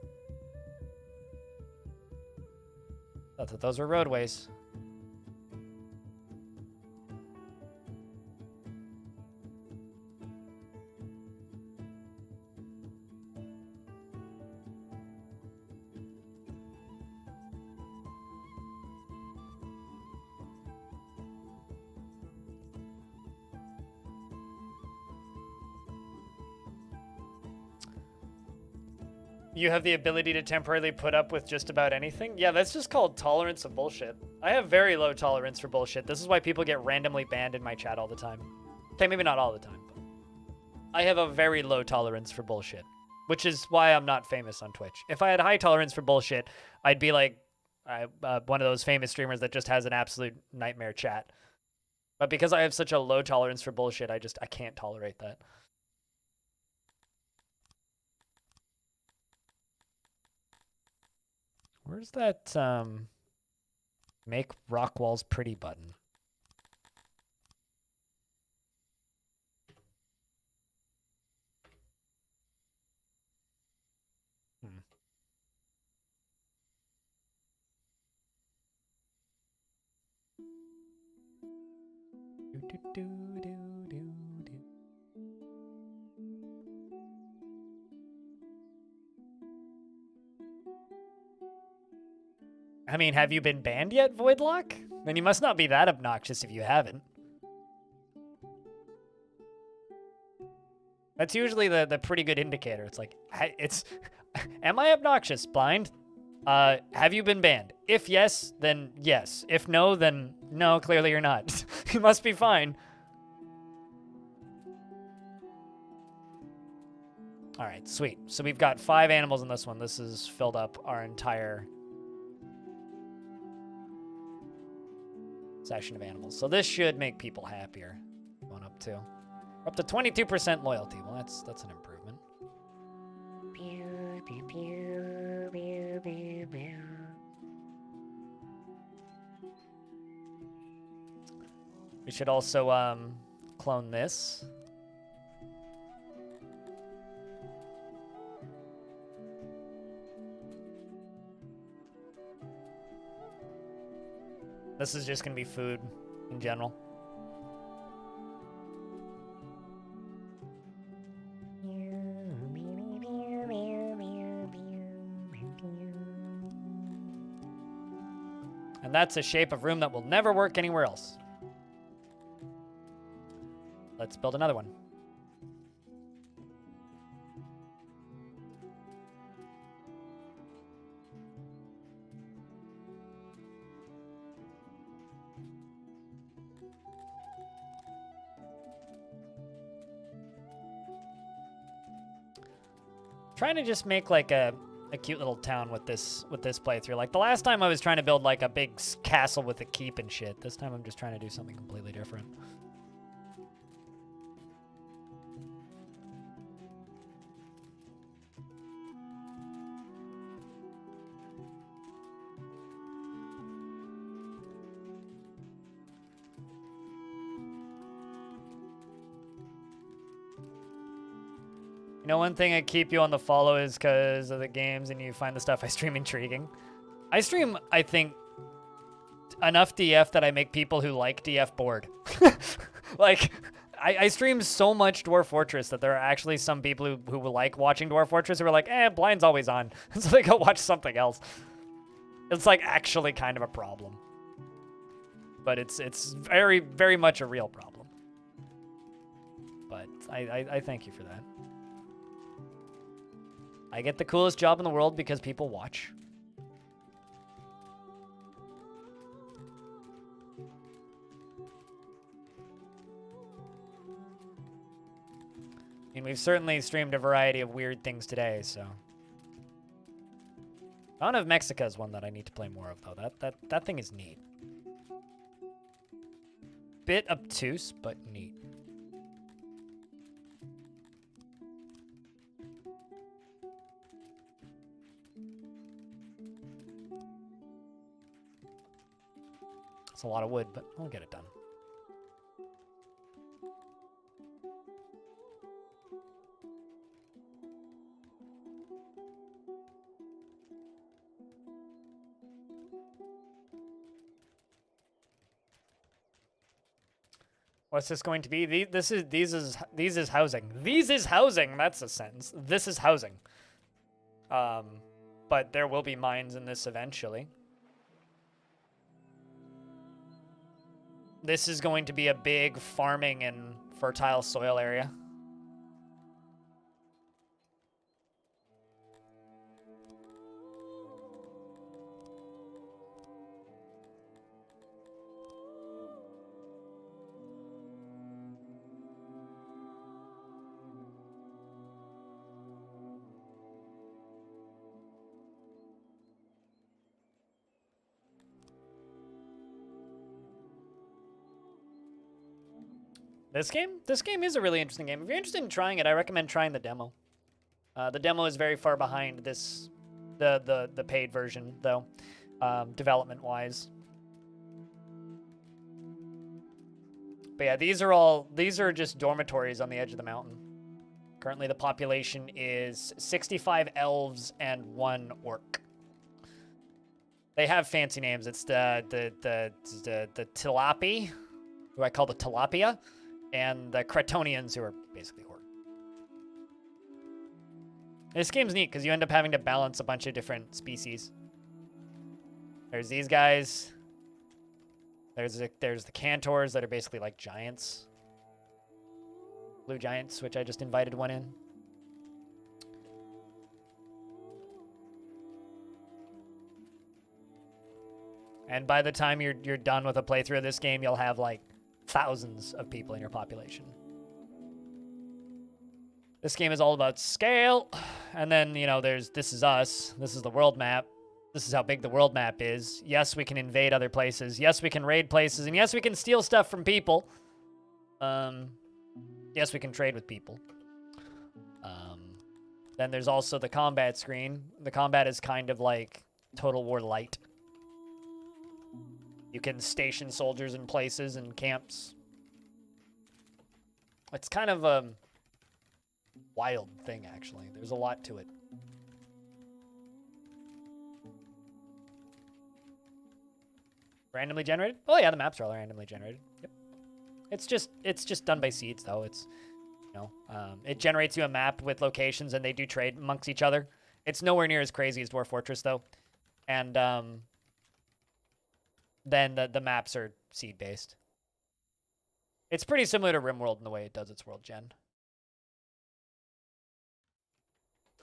I thought those were roadways. You have the ability to temporarily put up with just about anything? Yeah, that's just called tolerance of bullshit. I have very low tolerance for bullshit. This is why people get randomly banned in my chat all the time. Okay, maybe not all the time, but I have a very low tolerance for bullshit, which is why I'm not famous on Twitch. If I had high tolerance for bullshit, I'd be like one of those famous streamers that just has an absolute nightmare chat. But because I have such a low tolerance for bullshit, I can't tolerate that. Where's that make rock walls pretty button? I mean, have you been banned yet, Voidlock? Then you must not be that obnoxious if you haven't. That's usually the pretty good indicator. It's like, am I obnoxious, Blind? Have you been banned? If yes, then yes. If no, then no, clearly you're not. You must be fine. All right, sweet. So we've got 5 animals in this one. This has filled up our entire session of animals. So this should make people happier. Going up to 22% loyalty. Well, that's an improvement. We should also clone this. This is just going to be food in general. And that's a shape of room that will never work anywhere else. Let's build another one. Trying to just make like a cute little town with this playthrough. Like the last time I was trying to build like a big castle with a keep and shit. This time I'm just trying to do something completely different. You know, one thing I keep you on the follow is because of the games and you find the stuff I stream intriguing. I stream, I think, enough DF that I make people who like DF bored. Like, I stream so much Dwarf Fortress that there are actually some people who will like watching Dwarf Fortress who are like, Blind's always on. So they go watch something else. It's like actually kind of a problem. But it's very, very much a real problem. But I thank you for that. I get the coolest job in the world because people watch. I mean, we've certainly streamed a variety of weird things today, so. Dawn of Mexica is one that I need to play more of, though. That thing is neat. Bit obtuse, but neat. It's a lot of wood, but I'll get it done. What's this going to be? These is housing. These is housing. That's a sentence. This is housing. But there will be mines in this eventually. This is going to be a big farming and fertile soil area. This game is a really interesting game. If you're interested in trying it, I recommend trying the demo. The demo is very far behind this, the paid version though, development-wise. But yeah, these are just dormitories on the edge of the mountain. Currently, the population is 65 elves and 1 orc. They have fancy names. It's the Tilapi, who I call the Tilapia, and the Cretonians, who are basically orc. This game's neat because you end up having to balance a bunch of different species. There's these guys. There's the Cantors that are basically like giants. Blue giants, which I just invited one in. And by the time you're done with a playthrough of this game, you'll have like thousands of people in your population. This game is all about scale. And then, you know, this is us. This is the world map. This is how big the world map is. Yes, we can invade other places. Yes, we can raid places. And yes, we can steal stuff from people. Yes, we can trade with people. Then there's also the combat screen. The combat is kind of like Total War Light. You can station soldiers in places and camps. It's kind of a wild thing, actually. There's a lot to it. Randomly generated? Oh yeah, the maps are all randomly generated. Yep. It's just done by seeds, though. It's, you know, it generates you a map with locations, and they do trade amongst each other. It's nowhere near as crazy as Dwarf Fortress, though. And then the maps are seed-based. It's pretty similar to RimWorld in the way it does its world gen.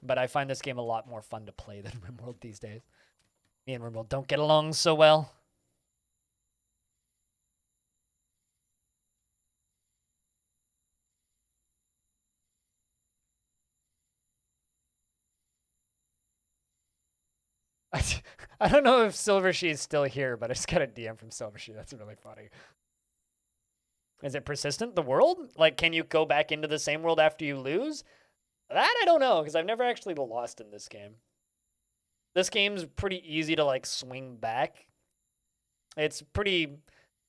But I find this game a lot more fun to play than RimWorld these days. Me and RimWorld don't get along so well. I don't know if Silvershe is still here, but I just got a DM from Silvershe. That's really funny. Is it persistent, the world? Like, can you go back into the same world after you lose? That I don't know, because I've never actually lost in this game. This game's pretty easy to, like, swing back. It's pretty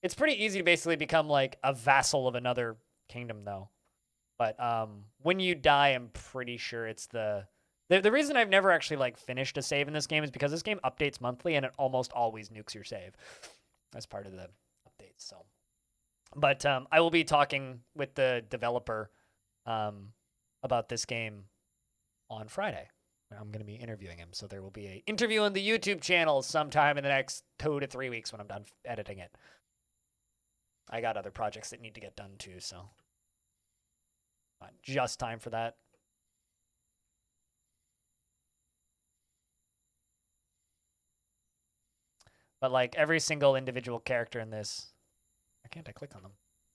easy to basically become, like, a vassal of another kingdom, though. But when you die, I'm pretty sure it's the reason I've never actually, like, finished a save in this game is because this game updates monthly, and it almost always nukes your save as part of the updates, so. But I will be talking with the developer about this game on Friday. I'm going to be interviewing him, so there will be an interview on the YouTube channel sometime in the next 2 to 3 weeks when I'm done editing it. I got other projects that need to get done too, so not just time for that. But like every single individual character in this, why can't I click on them?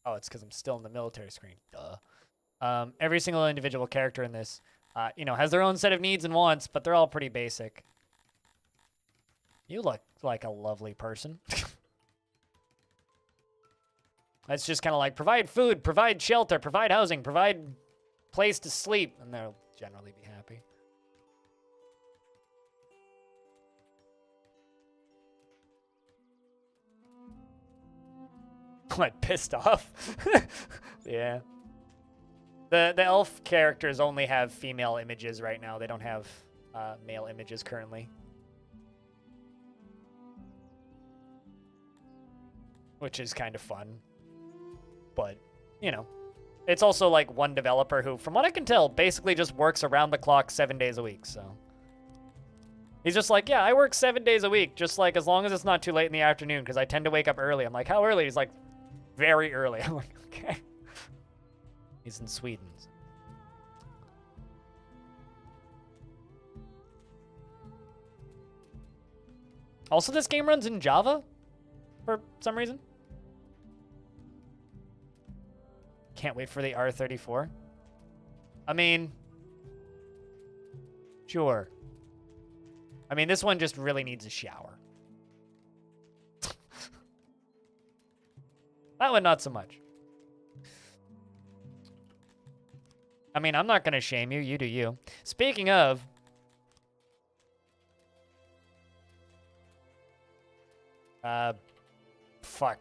Oh, it's because I'm still in the military screen. Duh. Every single individual character in this, you know, has their own set of needs and wants, but they're all pretty basic. You look like a lovely person. It's just kind of like provide food, provide shelter, provide housing, provide place to sleep, and they'll generally be happy. What, pissed off? Yeah. The elf characters only have female images right now. They don't have male images currently. Which is kind of fun. But you know, it's also like one developer who, from what I can tell, basically just works around the clock 7 days a week. So he's just like, yeah, I work 7 days a week, just like as long as it's not too late in the afternoon, because I tend to wake up early. I'm like, how early? He's like, very early. I'm like, okay. He's in Sweden. Also, this game runs in Java for some reason. Can't wait for the R34. I mean, sure. I mean, this one just really needs a shower. That one, not so much. I mean, I'm not going to shame you. You do you. Speaking of... fuck.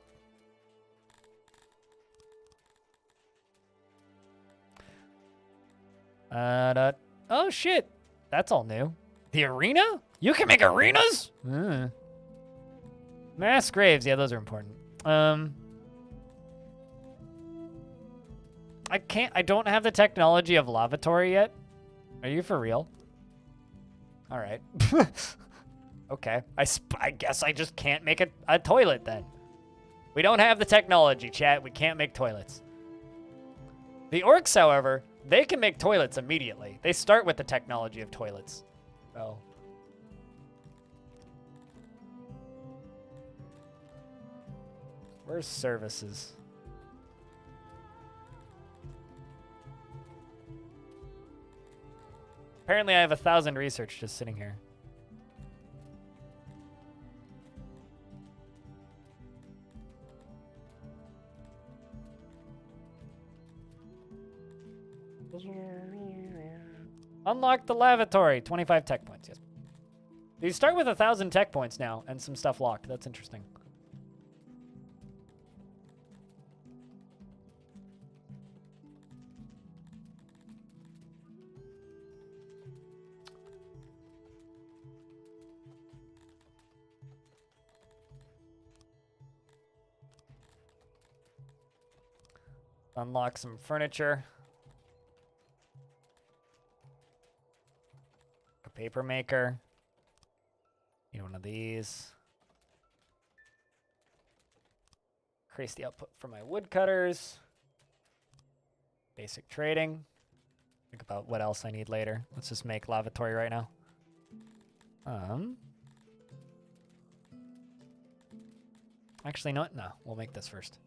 Oh, shit. That's all new. The arena? You can make arenas? Mass graves. Yeah, those are important. I don't have the technology of lavatory yet. Are you for real? All right. Okay. I guess I just can't make a toilet then. We don't have the technology, chat. We can't make toilets. The orcs, however, they can make toilets immediately. They start with the technology of toilets. So. Where's services? Apparently I have 1,000 research just sitting here. Unlock the lavatory. 25 tech points, yes. You start with 1,000 tech points now and some stuff locked. That's interesting. Unlock some furniture. A paper maker. Need one of these. Increase the output for my woodcutters. Basic trading. Think about what else I need later. Let's just make lavatory right now. Actually, no, we'll make this first.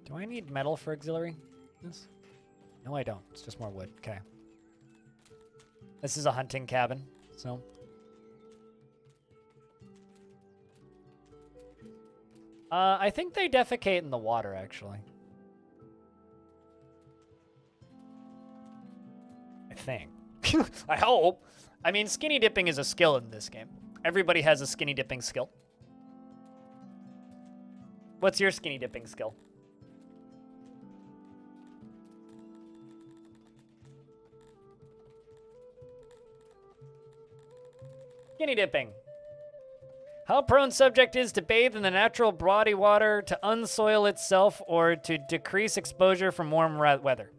Do I need metal for auxiliary? This? No, I don't. It's just more wood. Okay. This is a hunting cabin, so. I think they defecate in the water, actually. I think. I hope. I mean, skinny dipping is a skill in this game. Everybody has a skinny dipping skill. What's your skinny dipping skill? Skinny dipping. How prone subject is to bathe in the natural body water to unsoil itself or to decrease exposure from warm weather.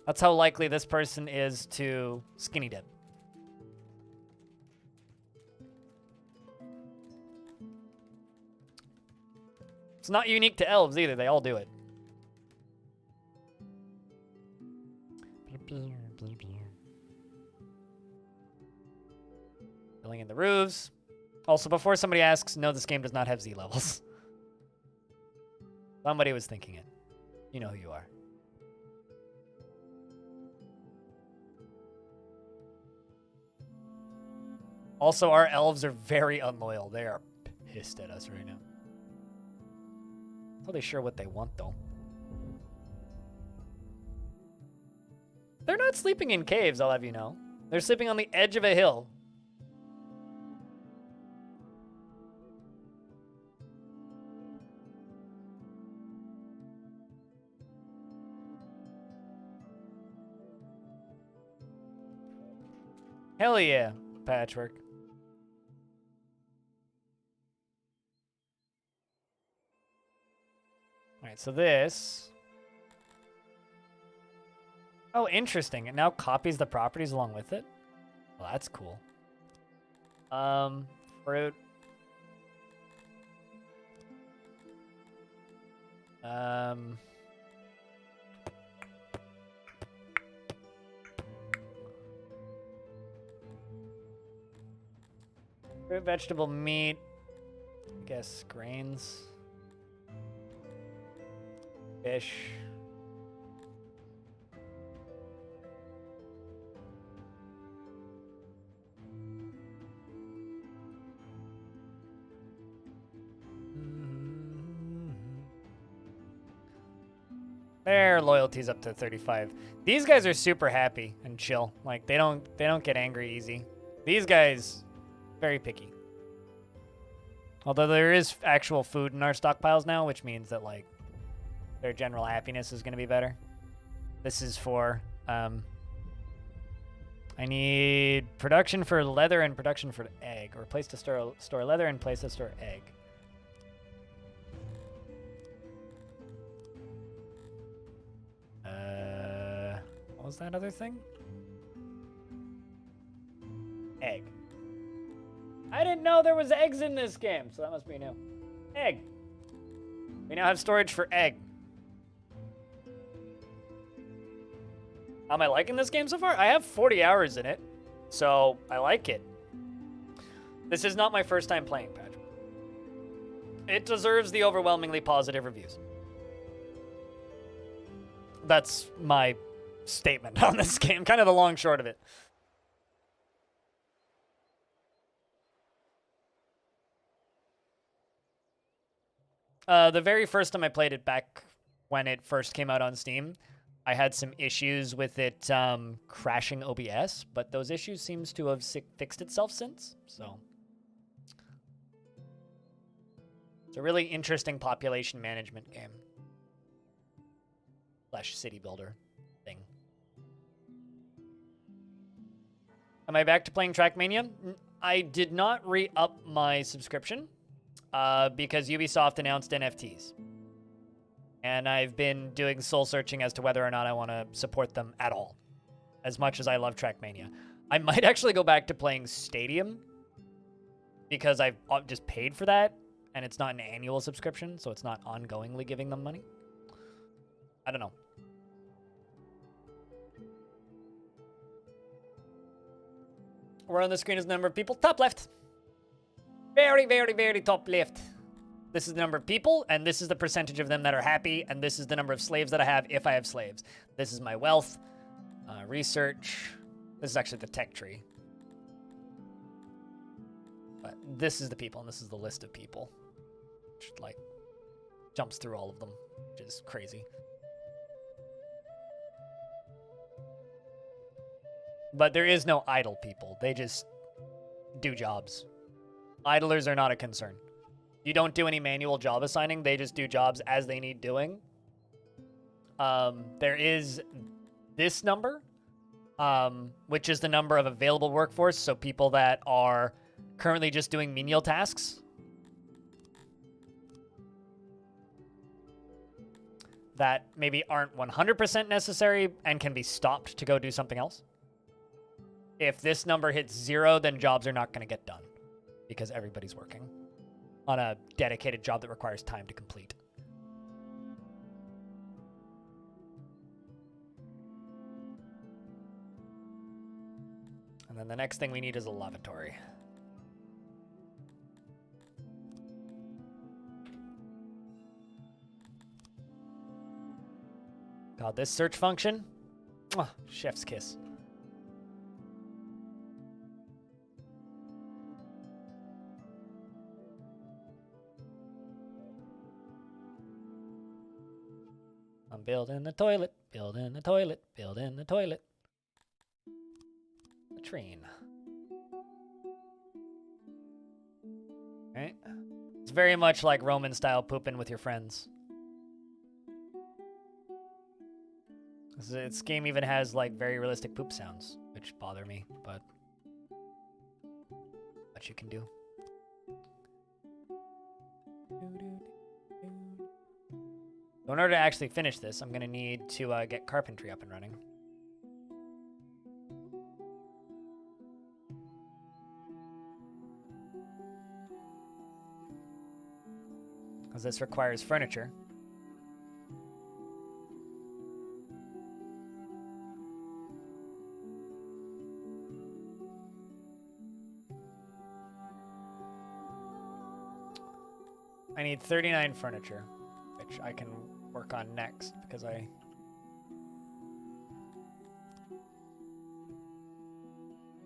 That's how likely this person is to skinny dip. It's not unique to elves either. They all do it. Filling in the roofs. Also, before somebody asks, no, this game does not have Z levels. Somebody was thinking it. You know who you are. Also, our elves are very unloyal. They are pissed at us right now. Not really sure what they want, though. They're not sleeping in caves, I'll have you know. They're sleeping on the edge of a hill. Hell yeah, Patchwork. All right, so this. Oh, interesting. It now copies the properties along with it. Well, that's cool. Fruit. Fruit, vegetable, meat. I guess grains. Fish. Their loyalty's up to 35. These guys are super happy and chill. Like they don't get angry easy. These guys very picky. Although there is actual food in our stockpiles now, which means that like their general happiness is going to be better. This is for I need production for leather and production for egg, or place to store leather and place to store egg. What was that other thing? Egg. I didn't know there was eggs in this game, so that must be new. Egg. We now have storage for egg. How am I liking this game so far? I have 40 hours in it, so I like it. This is not my first time playing, Patrick. It deserves the overwhelmingly positive reviews. That's my statement on this game, kind of the long short of it. The very first time I played it back when it first came out on Steam, I had some issues with it crashing OBS, but those issues seems to have fixed itself since, so. It's a really interesting population management game. / city builder thing. Am I back to playing Trackmania? I did not re-up my subscription because Ubisoft announced NFTs. And I've been doing soul searching as to whether or not I want to support them at all, as much as I love Trackmania. I might actually go back to playing Stadium because I've just paid for that, and it's not an annual subscription, so it's not ongoingly giving them money. I don't know. Where on the screen is the number of people? Top left. Very, very, very top left. This is the number of people, and this is the percentage of them that are happy, and this is the number of slaves that I have if I have slaves. This is my wealth, research. This is actually the tech tree. But this is the people, and this is the list of people. Which, like, jumps through all of them, which is crazy. But there is no idle people. They just do jobs. Idlers are not a concern. You don't do any manual job assigning. They just do jobs as they need doing. There is this number, which is the number of available workforce. So people that are currently just doing menial tasks. That maybe aren't 100% necessary and can be stopped to go do something else. If this number hits 0, then jobs are not going to get done because everybody's working on a dedicated job that requires time to complete. And then the next thing we need is a lavatory. God, this search function, chef's kiss. I'm building the toilet, building the toilet, building the toilet. latrine. Right? It's very much like Roman style pooping with your friends. This game even has like very realistic poop sounds, which bother me, but what you can do. So in order to actually finish this, I'm gonna need to get carpentry up and running. Because this requires furniture. I need 39 furniture, which I can work on next because I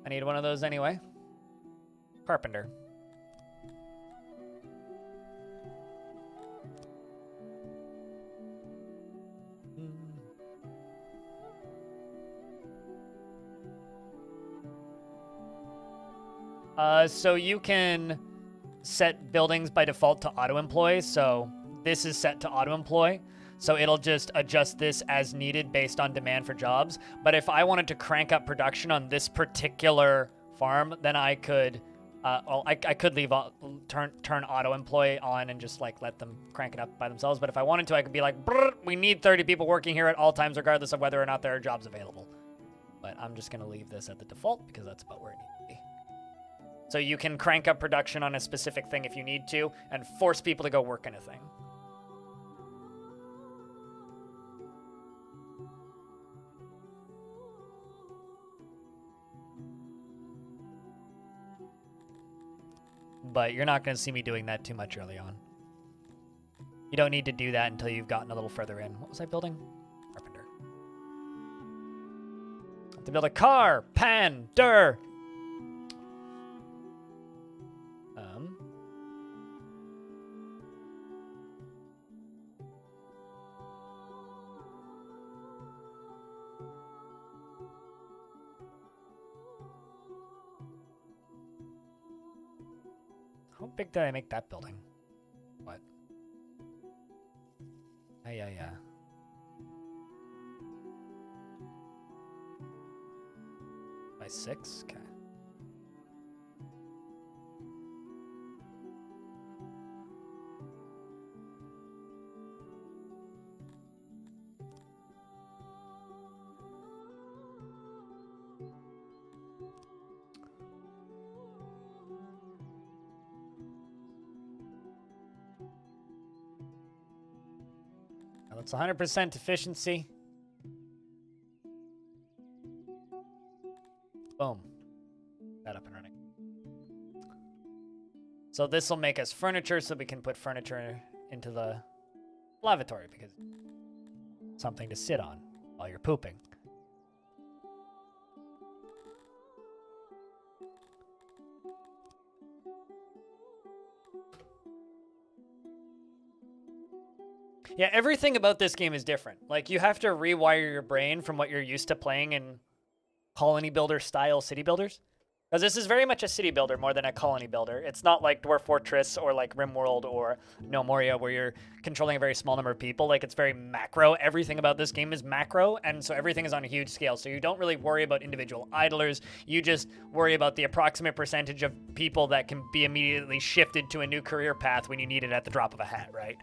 need one of those anyway. Carpenter. So you can set buildings by default to auto-employ, so this is set to auto-employ, so it'll just adjust this as needed based on demand for jobs. But if I wanted to crank up production on this particular farm, then I could, I could leave turn auto-employ on and just like let them crank it up by themselves. But if I wanted to, I could be like, we need 30 people working here at all times, regardless of whether or not there are jobs available. But I'm just gonna leave this at the default because that's about where it needs to be. So you can crank up production on a specific thing if you need to, and force people to go work in a thing. But you're not going to see me doing that too much early on. You don't need to do that until you've gotten a little further in. What was I building? Carpenter. I have to build a carpenter. How big did I make that building? What? Yeah. By 6? Okay. It's 100% efficiency. Boom. That up and running. So this will make us furniture, so we can put furniture into the lavatory because something to sit on while you're pooping. Yeah, everything about this game is different. Like, you have to rewire your brain from what you're used to playing in colony builder style city builders. Because this is very much a city builder more than a colony builder. It's not like Dwarf Fortress or like RimWorld or No Moria where you're controlling a very small number of people. Like, it's very macro. Everything about this game is macro, and so everything is on a huge scale. So you don't really worry about individual idlers. You just worry about the approximate percentage of people that can be immediately shifted to a new career path when you need it at the drop of a hat, right?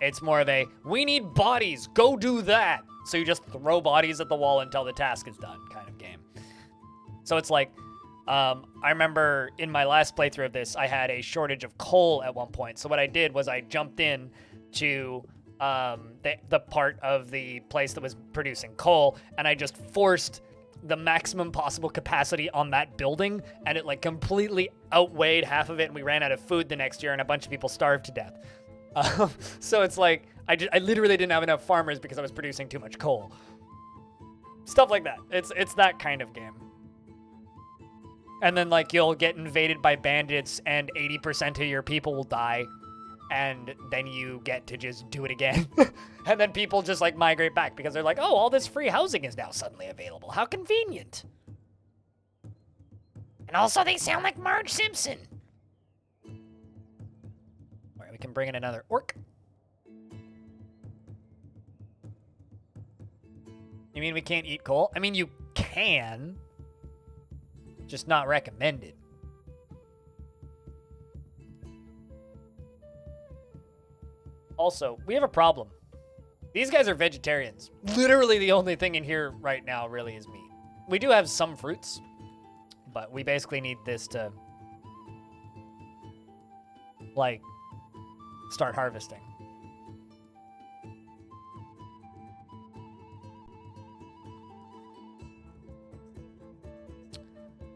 It's more of a, we need bodies, go do that. So you just throw bodies at the wall until the task is done kind of game. So it's like, I remember in my last playthrough of this, I had a shortage of coal at one point. So what I did was I jumped in to the part of the place that was producing coal, and I just forced the maximum possible capacity on that building, and it like completely outweighed half of it, and we ran out of food the next year, and a bunch of people starved to death. So it's like, I literally didn't have enough farmers because I was producing too much coal. Stuff like that. It's that kind of game. And then like you'll get invaded by bandits and 80% of your people will die. And then you get to just do it again. And then people just like migrate back because they're like, oh, all this free housing is now suddenly available. How convenient. And also, they sound like Marge Simpson. All right, we can bring in another orc. You mean we can't eat coal? I mean, you can. Just not recommended. Also, we have a problem. These guys are vegetarians. Literally the only thing in here right now really is meat. We do have some fruits, but we basically need this to, like, start harvesting.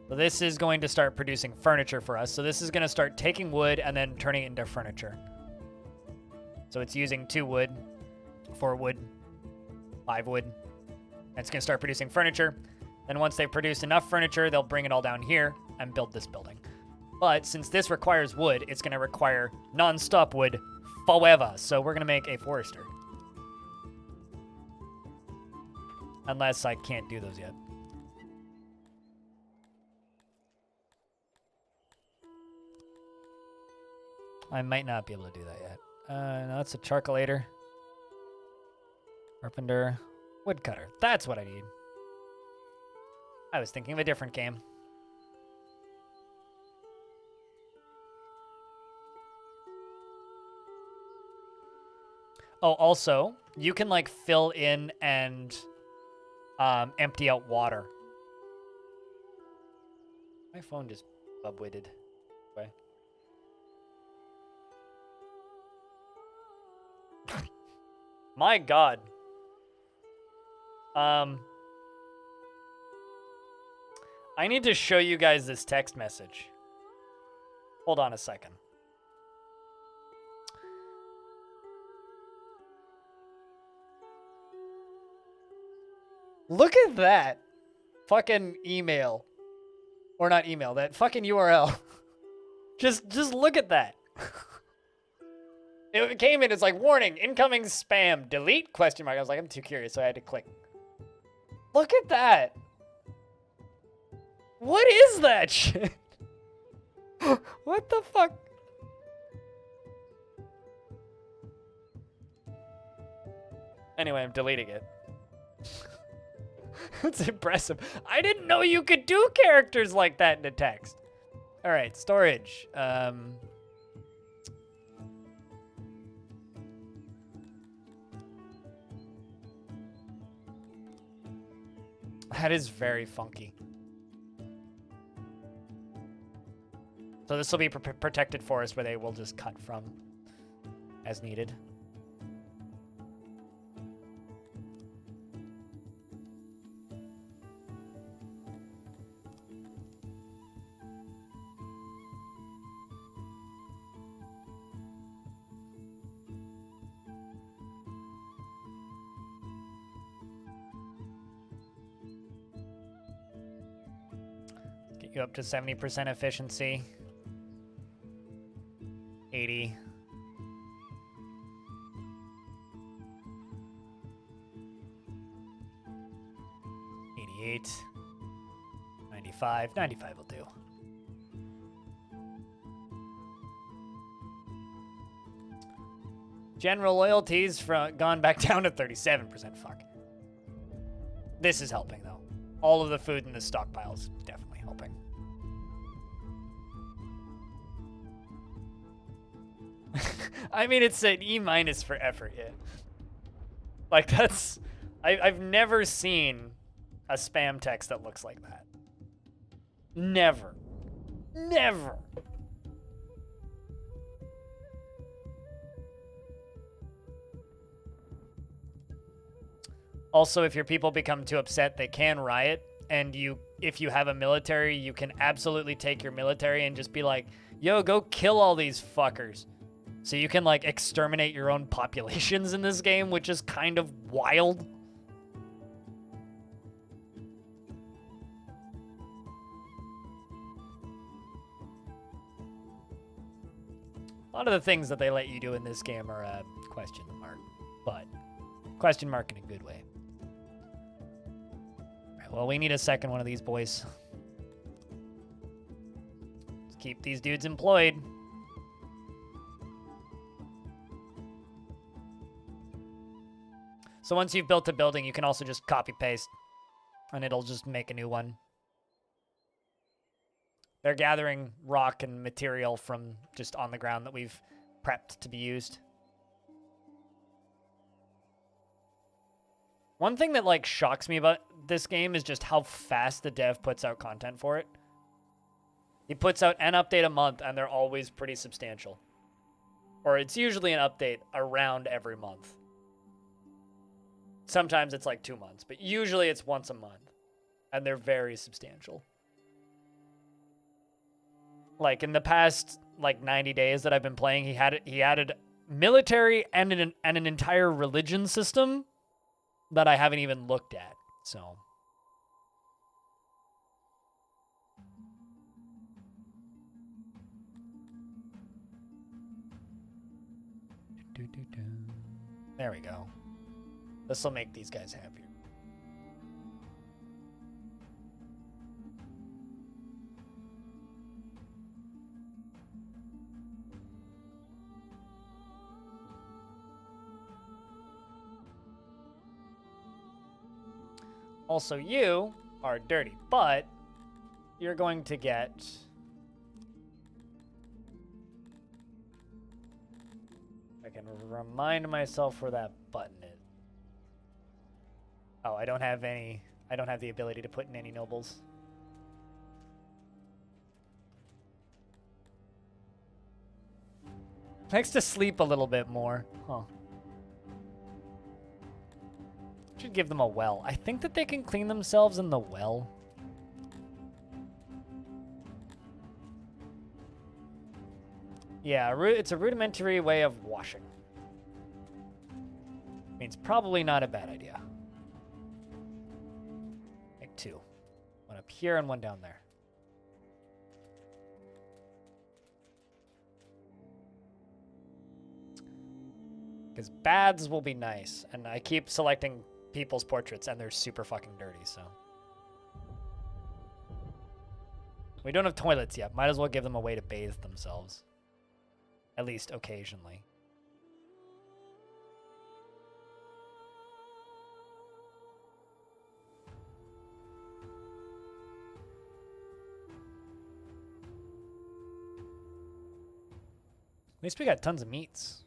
So this is going to start producing furniture for us. So this is going to start taking wood and then turning it into furniture. So it's using 2 wood, 4 wood, 5 wood. And it's going to start producing furniture. Then once they've produced enough furniture, they'll bring it all down here and build this building. But since this requires wood, it's going to require non-stop wood forever. So we're going to make a forester. Unless I can't do those yet. I might not be able to do that yet. No, that's a charcoalator. Carpenter. Woodcutter. That's what I need. I was thinking of a different game. Oh, also, you can, like, fill in and empty out water. My phone just bub-witted. Okay. My God. I need to show you guys this text message. Hold on a second. Look at that fucking email. Or not email, that fucking URL. Just look at that. It came in, it's like, warning, incoming spam, delete, question mark. I was like, I'm too curious, so I had to click. Look at that. What is that shit? What the fuck? Anyway, I'm deleting it. It's impressive. I didn't know you could do characters like that into text. All right, storage. That is very funky. So this will be protected forest where they will just cut from as needed. Get you up to 70% efficiency. 80. 88. 95. 95 will do. General loyalties gone back down to 37%. Fuck. This is helping, though. All of the food in the stockpile is definitely helping. I mean, it's an E- for effort, yeah. Like, that's... I've never seen a spam text that looks like that. Never. Never. Also, if your people become too upset, they can riot. And if you have a military, you can absolutely take your military and just be like, yo, go kill all these fuckers. So you can, like, exterminate your own populations in this game, which is kind of wild. A lot of the things that they let you do in this game are question mark, but question mark in a good way. All right, well, we need a second one of these boys. keep these dudes employed. So once you've built a building, you can also just copy paste and it'll just make a new one. They're gathering rock and material from just on the ground that we've prepped to be used. One thing that like shocks me about this game is just how fast the dev puts out content for it. He puts out an update a month and they're always pretty substantial. Or it's usually an update around every month. Sometimes it's like 2 months, but usually it's once a month. And they're very substantial. Like in the past like 90 days that I've been playing, he added military and an entire religion system that I haven't even looked at. So there we go. This will make these guys happier. Also, you are dirty, but you're going to get... I can remind myself where that button is. Oh, I don't have the ability to put in any nobles. Likes to sleep a little bit more. Huh. Should give them a well. I think that they can clean themselves in the well. Yeah, it's a rudimentary way of washing. Means probably not a bad idea. Make 2. One up here and one down there. Because baths will be nice, and I keep selecting people's portraits, and they're super fucking dirty, so. We don't have toilets yet. Might as well give them a way to bathe themselves. At least occasionally. At least we got tons of meats.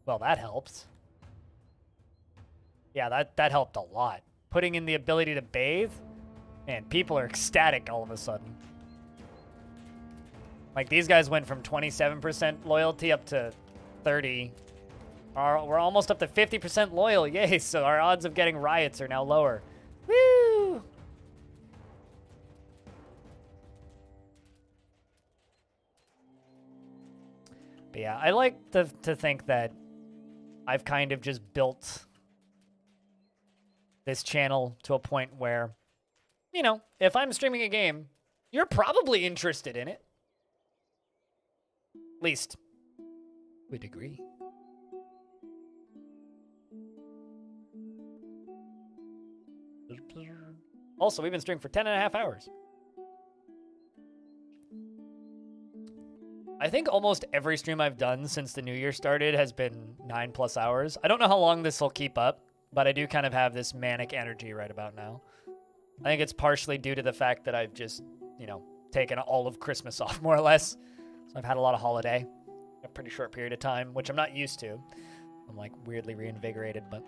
Well, that helped. Yeah, that helped a lot. Putting in the ability to bathe, man, people are ecstatic all of a sudden. Like, these guys went from 27% loyalty up to 30. We're almost up to 50% loyal. Yay, so our odds of getting riots are now lower. Woo! But yeah, I like to think that I've kind of just built this channel to a point where, you know, if I'm streaming a game, you're probably interested in it. At least, to a degree. Also, we've been streaming for 10.5 hours. I think almost every stream I've done since the new year started has been 9+ hours. I don't know how long this will keep up, but I do kind of have this manic energy right about now. I think it's partially due to the fact that I've just, you know, taken all of Christmas off, more or less. So I've had a lot of holiday, a pretty short period of time, which I'm not used to. I'm like weirdly reinvigorated, but...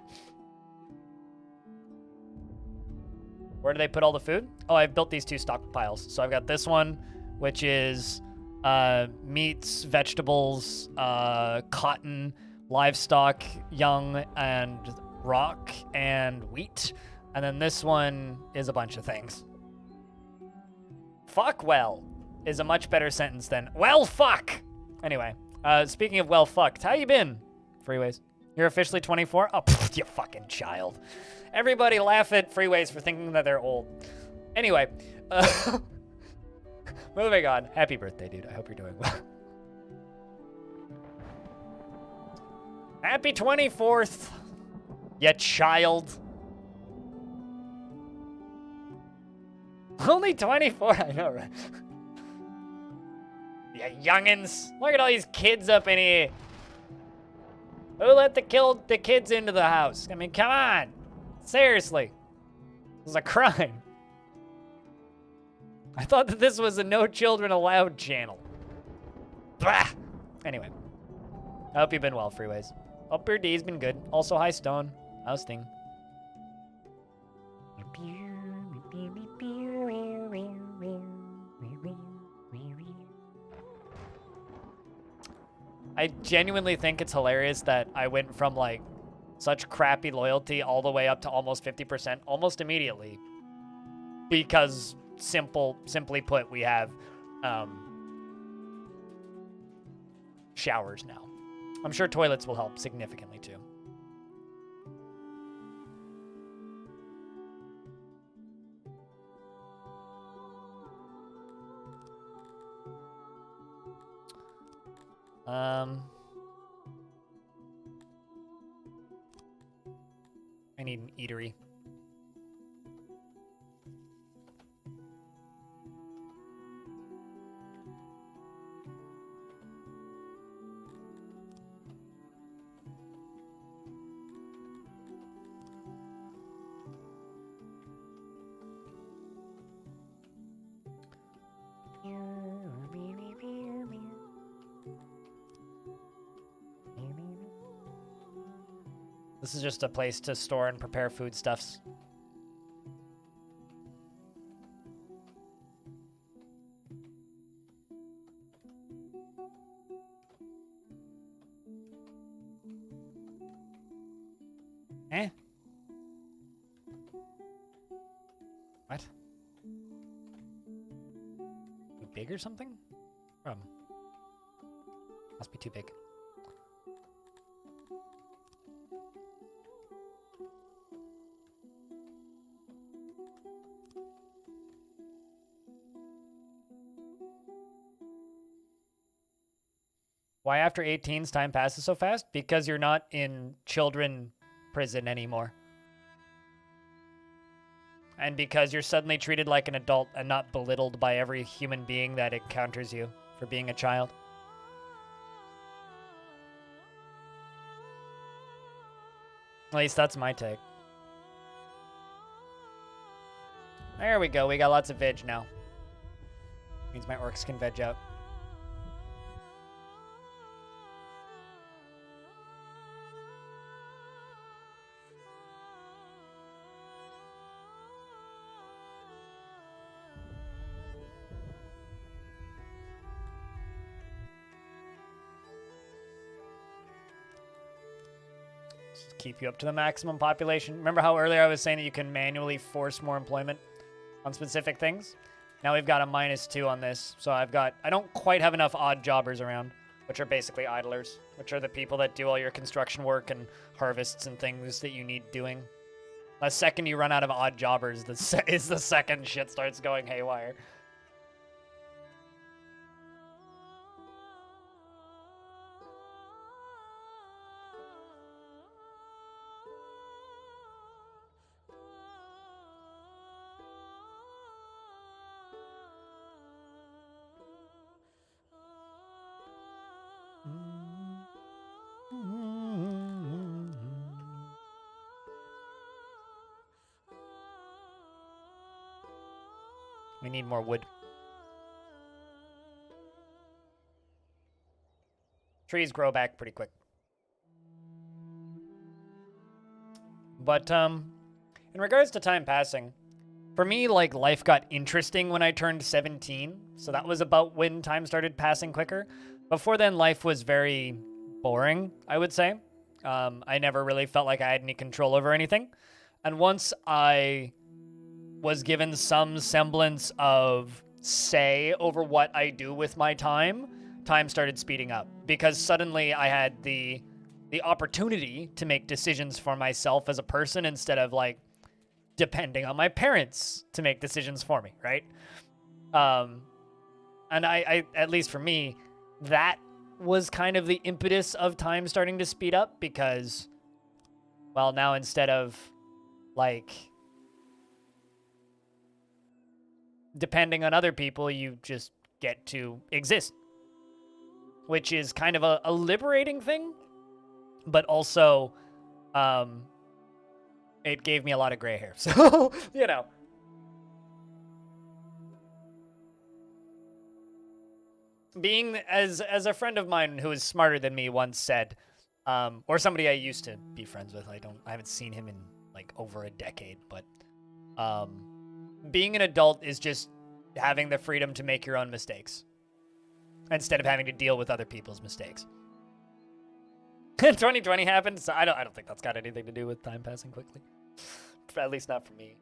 Where do they put all the food? Oh, I've built these 2 stockpiles. So I've got this one, which is meats, vegetables, cotton, livestock, young, and rock, and wheat. And then this one is a bunch of things. Fuck well is a much better sentence than, well, fuck! Anyway, speaking of well fucked, how you been, Freeways? You're officially 24? Oh, pfft, you fucking child. Everybody laugh at Freeways for thinking that they're old. Anyway, moving on. Happy birthday, dude. I hope you're doing well. Happy 24th, you child. Only 24? I know, right? Yeah, youngins. Look at all these kids up in here. Who let the kids into the house? I mean, come on. Seriously. This is a crime. I thought that this was a no children allowed channel. Blah! Anyway. I hope you've been well, Freeways. Hope your D's been good. Also, hi, Stone. How's thing? I genuinely think it's hilarious that I went from, like, such crappy loyalty all the way up to almost 50% almost immediately. Because, simply put, we have showers now. I'm sure toilets will help significantly, too. I need an eatery. This is just a place to store and prepare foodstuffs. Eh? What? Too big or something? Must be too big. Why after 18's time passes so fast? Because you're not in children prison anymore. And because you're suddenly treated like an adult and not belittled by every human being that encounters you for being a child. At least that's my take. There we go. We got lots of veg now. Means my orcs can veg out. Keep you up to the maximum population. Remember how earlier I was saying that you can manually force more employment on specific things? Now we've got a -2 on this. So I don't quite have enough odd jobbers around, which are basically idlers, which are the people that do all your construction work and harvests and things that you need doing. The second you run out of odd jobbers, is the second shit starts going haywire. We need more wood. Trees grow back pretty quick. But, in regards to time passing, for me, like, life got interesting when I turned 17. So that was about when time started passing quicker. Before then, life was very boring, I would say. I never really felt like I had any control over anything. And once I was given some semblance of say over what I do with my time started speeding up. Because suddenly I had the opportunity to make decisions for myself as a person instead of, like, depending on my parents to make decisions for me, right? And I at least for me, that was kind of the impetus of time starting to speed up because, well, now instead of, like, depending on other people, you just get to exist, which is kind of a liberating thing, but also it gave me a lot of gray hair. So, you know. Being as a friend of mine who is smarter than me once said, or somebody I used to be friends with. I haven't seen him in like over a decade, but being an adult is just having the freedom to make your own mistakes instead of having to deal with other people's mistakes. 2020 happened, so I don't think that's got anything to do with time passing quickly. At least not for me.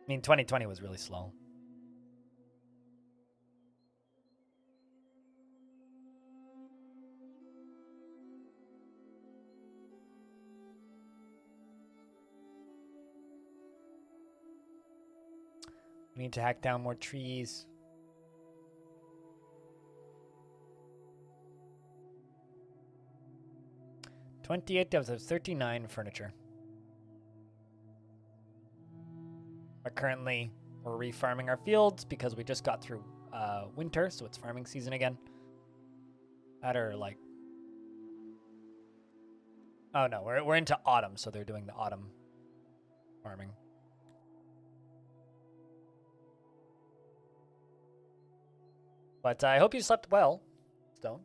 I mean, 2020 was really slow. We need to hack down more trees. $28 of 39 furniture. Currently, we're refarming our fields because we just got through winter, so it's farming season again. That are like... Oh no, we're into autumn, so they're doing the autumn farming. But I hope you slept well, Stone.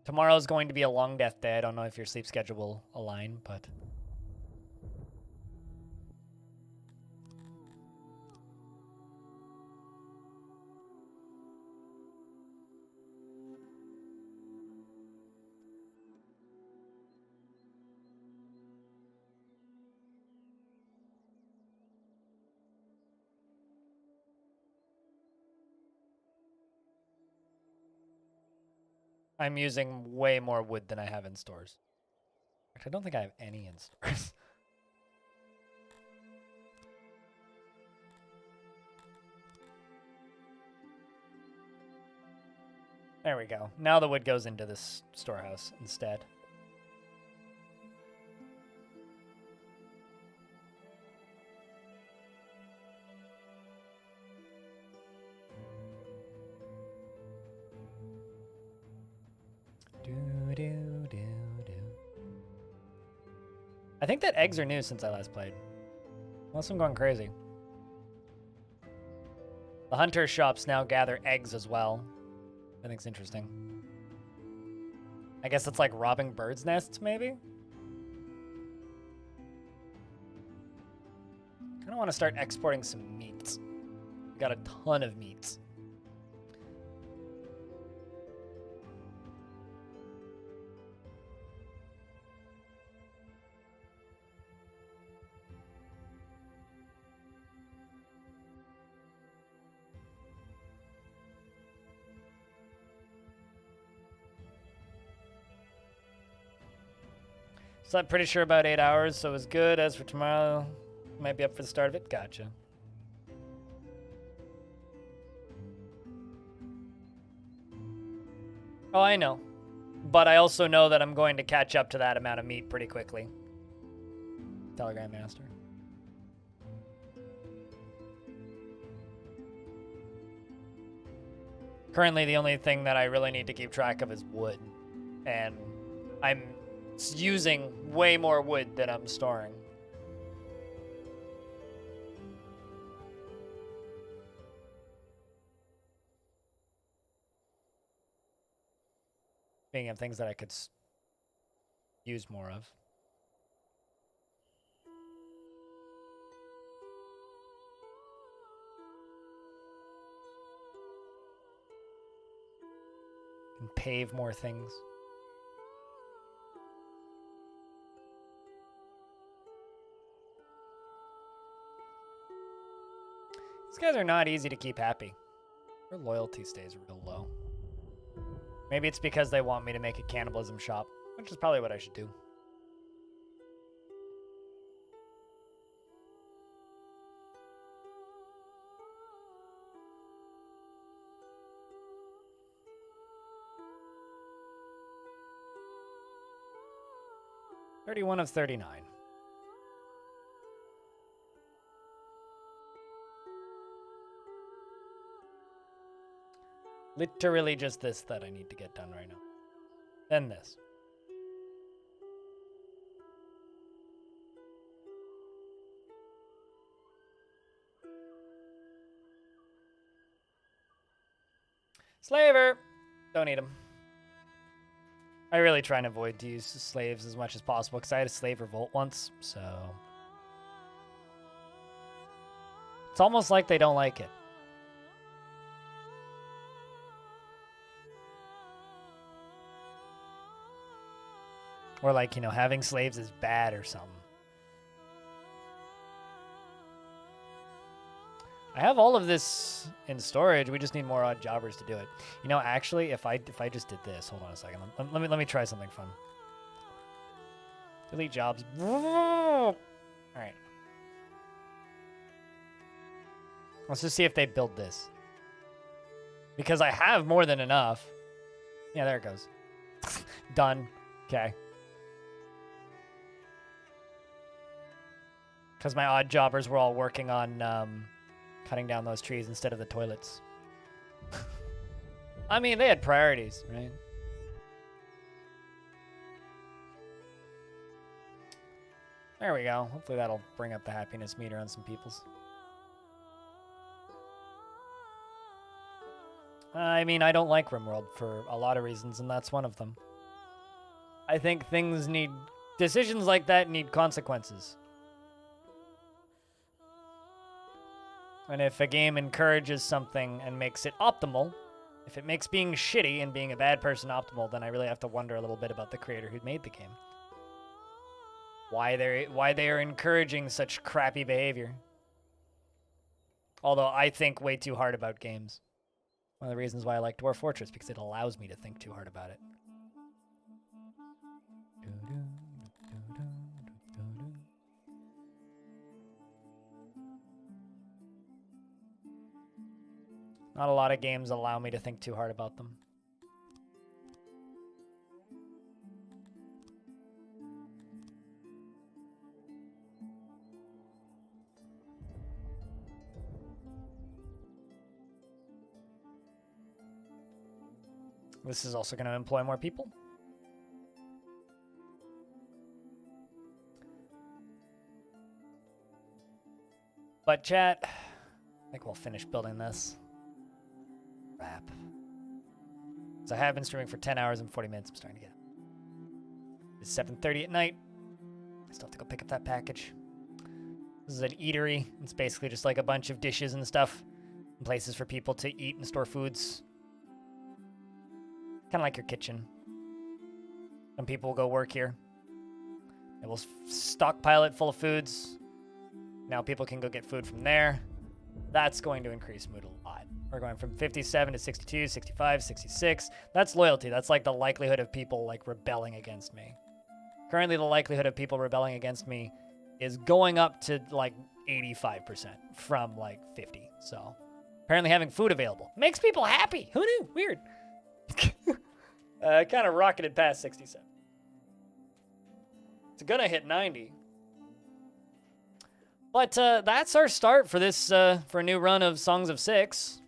Tomorrow's going to be a long death day. I don't know if your sleep schedule will align, but... I'm using way more wood than I have in stores. Actually, I don't think I have any in stores. There we go. Now the wood goes into this storehouse instead. I think that eggs are new since I last played. Unless I'm going crazy. The hunter shops now gather eggs as well. I think it's interesting. I guess it's like robbing birds' nests, maybe? I kind of want to start exporting some meats. We got a ton of meats. Slept pretty sure about 8 hours, so it was good. As for tomorrow, might be up for the start of it. Gotcha. Oh, I know. But I also know that I'm going to catch up to that amount of meat pretty quickly. Telegram Master. Currently, the only thing that I really need to keep track of is wood. And I'm using way more wood than I'm storing. Speaking of things that I could use more of. And pave more things. These guys are not easy to keep happy. Their loyalty stays real low. Maybe it's because they want me to make a cannibalism shop, which is probably what I should do. 31 of 39. Literally just this that I need to get done right now. Then this. Slaver! Don't need him. I really try and avoid to use slaves as much as possible because I had a slave revolt once, so... It's almost like they don't like it. Or like, you know, having slaves is bad or something. I have all of this in storage. We just need more odd jobbers to do it. You know, actually, if I just did this, hold on a second. Let me try something fun. Delete jobs. All right. Let's just see if they build this. Because I have more than enough. Yeah, there it goes. Done. Okay. Because my odd jobbers were all working on cutting down those trees instead of the toilets. I mean, they had priorities, right? There we go. Hopefully that'll bring up the happiness meter on some people's. I mean, I don't like RimWorld for a lot of reasons, and that's one of them. I think decisions like that need consequences. And if a game encourages something and makes it optimal, if it makes being shitty and being a bad person optimal, then I really have to wonder a little bit about the creator who made the game. Why they are encouraging such crappy behavior. Although I think way too hard about games. One of the reasons why I like Dwarf Fortress, because it allows me to think too hard about it. Not a lot of games allow me to think too hard about them. This is also going to employ more people. But chat, I think we'll finish building this. Wrap. Because I have been streaming for 10 hours and 40 minutes. I'm starting to get it. It's 7:30 at night. I still have to go pick up that package. This is an eatery. It's basically just like a bunch of dishes and stuff. And places for people to eat and store foods. Kind of like your kitchen. Some people will go work here. They will stockpile it full of foods. Now people can go get food from there. That's going to increase mood a lot. We're going from 57 to 62, 65, 66. That's loyalty. That's like the likelihood of people like rebelling against me. Currently, the likelihood of people rebelling against me is going up to like 85% from like 50. So apparently having food available makes people happy. Who knew? Weird. Kind of rocketed past 67. It's gonna hit 90. But that's our start for this, for a new run of Songs of Six.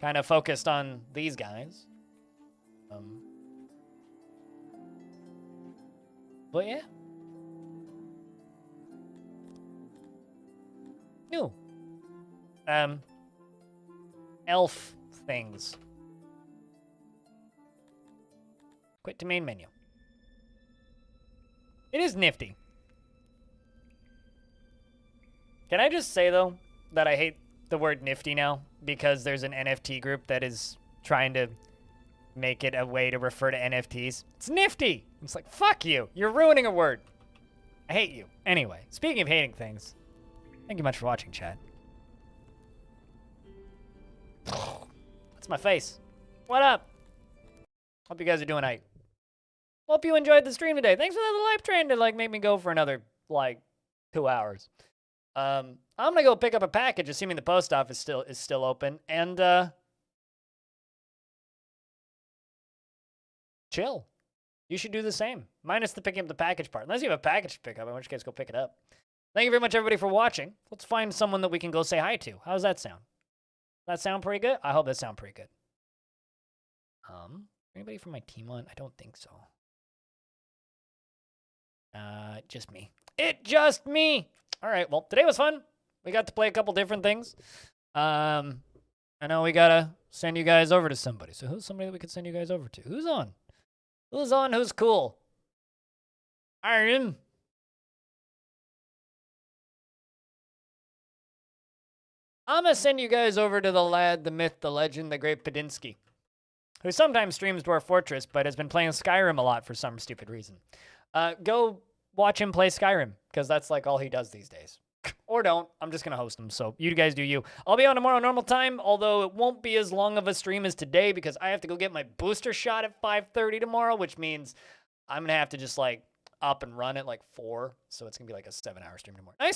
Kind of focused on these guys. But yeah. New. Elf things. Quit to main menu. It is nifty. Can I just say, though, that I hate the word nifty now because there's an NFT group that is trying to make it a way to refer to NFTs. It's nifty. It's like, fuck you. You're ruining a word. I hate you. Anyway, speaking of hating things, thank you much for watching, chat. That's my face. What up? Hope you guys are doing alright. Hope you enjoyed the stream today. Thanks for that live train to like make me go for another like 2 hours. I'm gonna go pick up a package, assuming the post office is still open, and chill. you should do the same. Minus the picking up the package part. Unless you have a package to pick up, in which case go pick it up. Thank you very much, everybody, for watching. Let's find someone that we can go say hi to. How does that sound? That sound pretty good? I hope that sounds pretty good. Anybody from my team on? I don't think so. Just me. Just me. All right, well, today was fun. We got to play a couple different things. I know we gotta send you guys over to somebody. So who's somebody that we could send you guys over to? Who's on? Who's on? Who's cool? Iron. I'm gonna send you guys over to the lad, the myth, the legend, the great Padinsky, who sometimes streams Dwarf Fortress, but has been playing Skyrim a lot for some stupid reason. Go watch him play Skyrim, because that's like all he does these days. Or don't. I'm just going to host him, so you guys do you. I'll be on tomorrow normal time, although it won't be as long of a stream as today, because I have to go get my booster shot at 5:30 tomorrow, which means I'm going to have to just, like, up and run at, like, 4, so it's going to be like a 7-hour stream tomorrow. Nice